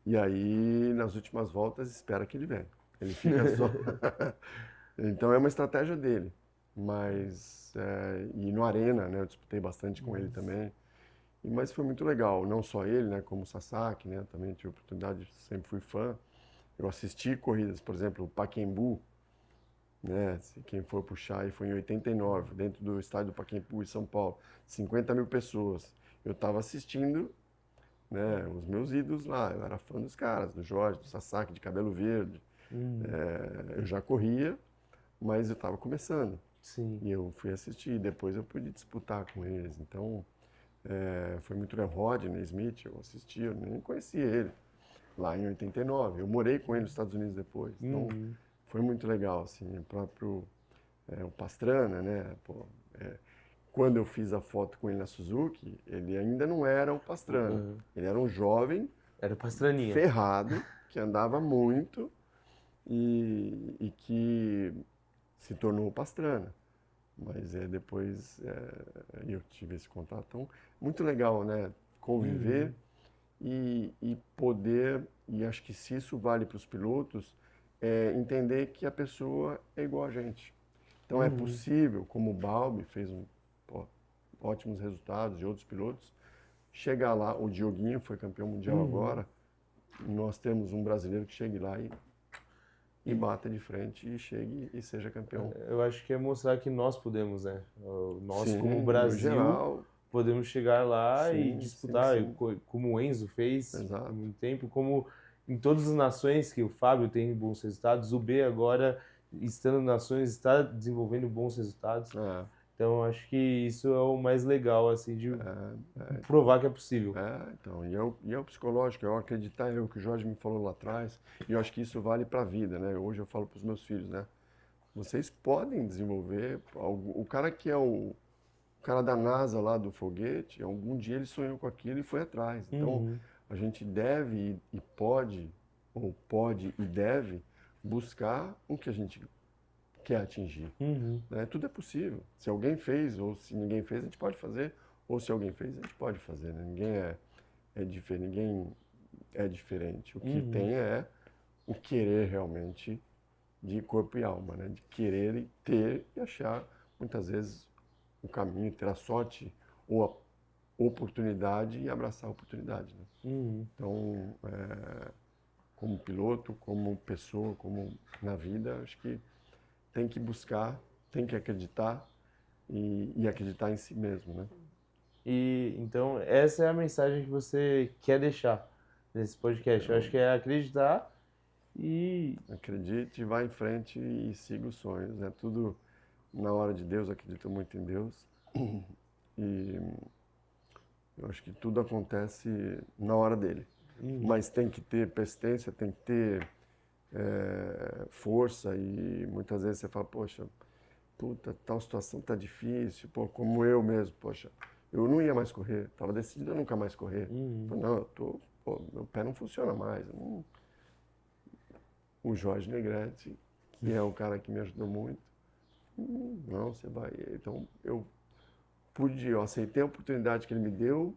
E aí, nas últimas voltas, espera que ele venha. Ele fica só... Então é uma estratégia dele. Mas, e no Arena, né? Eu disputei bastante com ele também. Mas foi muito legal, não só ele, né? Como o Sasaki, né? Também tive oportunidade, sempre fui fã. Eu assisti corridas, por exemplo, o Pacaembu, né? Quem for puxar aí foi em 89, dentro do estádio do Pacaembu em São Paulo. 50 mil pessoas. Eu estava assistindo, né, os meus ídolos lá. Eu era fã dos caras, do Jorge, do Sasaki, de cabelo verde. Eu já corria, mas eu estava começando. Sim. E eu fui assistir, depois eu pude disputar com eles. Então, foi muito legal. Rodney Smith, eu assisti, eu nem conhecia ele, lá em 89. Eu morei com ele nos Estados Unidos depois. Então, foi muito legal, assim, o próprio o Pastrana, né? Pô, quando eu fiz a foto com ele na Suzuki, ele ainda não era o Pastrana. Ele era um jovem, Era o Pastraninha. ferrado, que andava muito e que se tornou o Pastrana. Mas depois eu tive esse contato. Então, muito legal, né? Conviver e poder, e acho que se isso vale para os pilotos, entender que a pessoa é igual a gente. Então é possível, como o Balbi fez ótimos resultados e outros pilotos, chegar lá, o Dioguinho foi campeão mundial agora, nós temos um brasileiro que chegue lá e bata de frente e chegue e seja campeão. Eu acho que é mostrar que nós podemos, né? Nós, Sim, como no Brasil, geral, podemos chegar lá e sim, disputar, sim. como o Enzo fez Exato. há muito tempo, como em todas as nações que o Fábio tem bons resultados, o B agora, estando nas nações, está desenvolvendo bons resultados. Então, acho que isso é o mais legal, assim, de provar que é possível. Então, e é o psicológico, eu acreditar, é o que o Jorge me falou lá atrás, e eu acho que isso vale para a vida, né? Hoje eu falo para os meus filhos, né? Vocês podem desenvolver, o cara que é o cara da NASA lá do foguete, algum dia ele sonhou com aquilo e foi atrás. Então, a gente deve e pode, ou pode e deve, buscar o que a gente quer atingir. Né? Tudo é possível. Se alguém fez ou se ninguém fez, a gente pode fazer. Ou se alguém fez, a gente pode fazer. Né? Ninguém é diferente. O que tem é o querer realmente de corpo e alma. Né? De querer e ter e achar, muitas vezes, o caminho, ter a sorte ou a oportunidade e abraçar a oportunidade. Né? Então, como piloto, como pessoa, como na vida, acho que tem que buscar, tem que acreditar e acreditar em si mesmo, né? E então essa é a mensagem que você quer deixar nesse podcast. Eu acho que é acreditar e acredite, vá em frente e siga os sonhos, né? Tudo na hora de Deus, acredito muito em Deus. E eu acho que tudo acontece na hora dele. Mas tem que ter persistência, tem que ter força e muitas vezes você fala, poxa, puta, tal situação tá difícil, pô, como eu mesmo, poxa, eu não ia mais correr, tava decidido a nunca mais correr. Falei, não, meu pé não funciona mais. O Jorge Negrete, que é um cara que me ajudou muito, não, você vai. Então eu aceitei a oportunidade que ele me deu,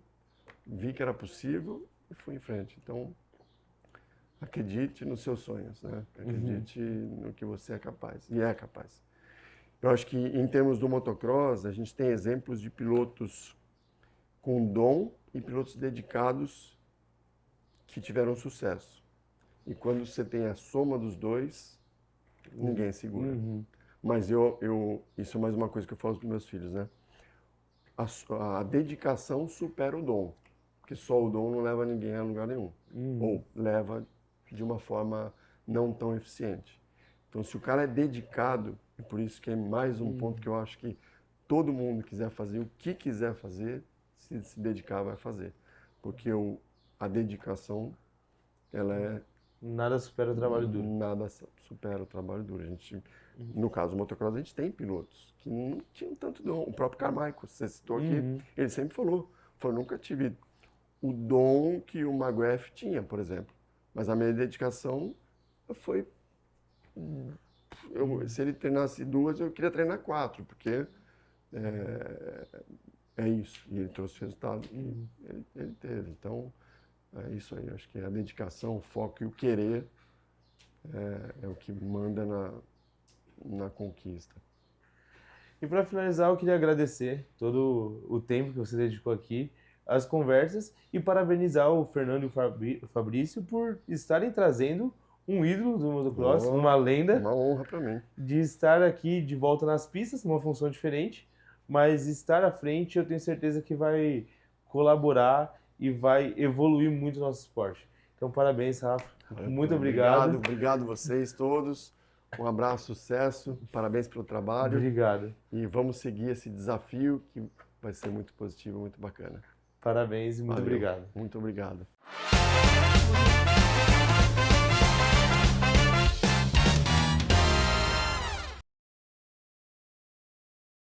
vi que era possível e fui em frente. Então, acredite nos seus sonhos, né? Acredite no que você é capaz, e é capaz. Eu acho que, em termos do motocross, a gente tem exemplos de pilotos com dom e pilotos dedicados que tiveram sucesso. E quando você tem a soma dos dois, ninguém segura. Mas isso é mais uma coisa que eu falo para os meus filhos, né? A dedicação supera o dom, porque só o dom não leva ninguém a lugar nenhum. Ou leva de uma forma não tão eficiente. Então, se o cara é dedicado, e por isso que é mais um ponto que eu acho que todo mundo quiser fazer o que quiser fazer, se dedicar, vai fazer. Porque a dedicação, ela é... Nada supera o trabalho duro. Nada supera o trabalho duro. No caso do motocross, a gente tem pilotos que não tinham tanto dom. O próprio Carmichael, você citou aqui, ele sempre falou, nunca tive o dom que o McGrath tinha, por exemplo. Mas a minha dedicação foi... se ele treinasse 2, eu queria treinar 4, porque é isso. E ele trouxe resultado. Ele teve. Então, é isso aí. Acho que a dedicação, o foco e o querer é o que manda na conquista. E para finalizar, eu queria agradecer todo o tempo que você dedicou aqui, as conversas, e parabenizar o Fernando e o Fabrício por estarem trazendo um ídolo do motocross, uma lenda. Uma honra para mim. De estar aqui de volta nas pistas, uma função diferente, mas estar à frente eu tenho certeza que vai colaborar e vai evoluir muito o nosso esporte. Então, parabéns, Rafa. Muito obrigado. Obrigado vocês todos. Um abraço, sucesso. Parabéns pelo trabalho. Obrigado. E vamos seguir esse desafio que vai ser muito positivo, muito bacana. Parabéns e muito obrigado. Muito obrigado.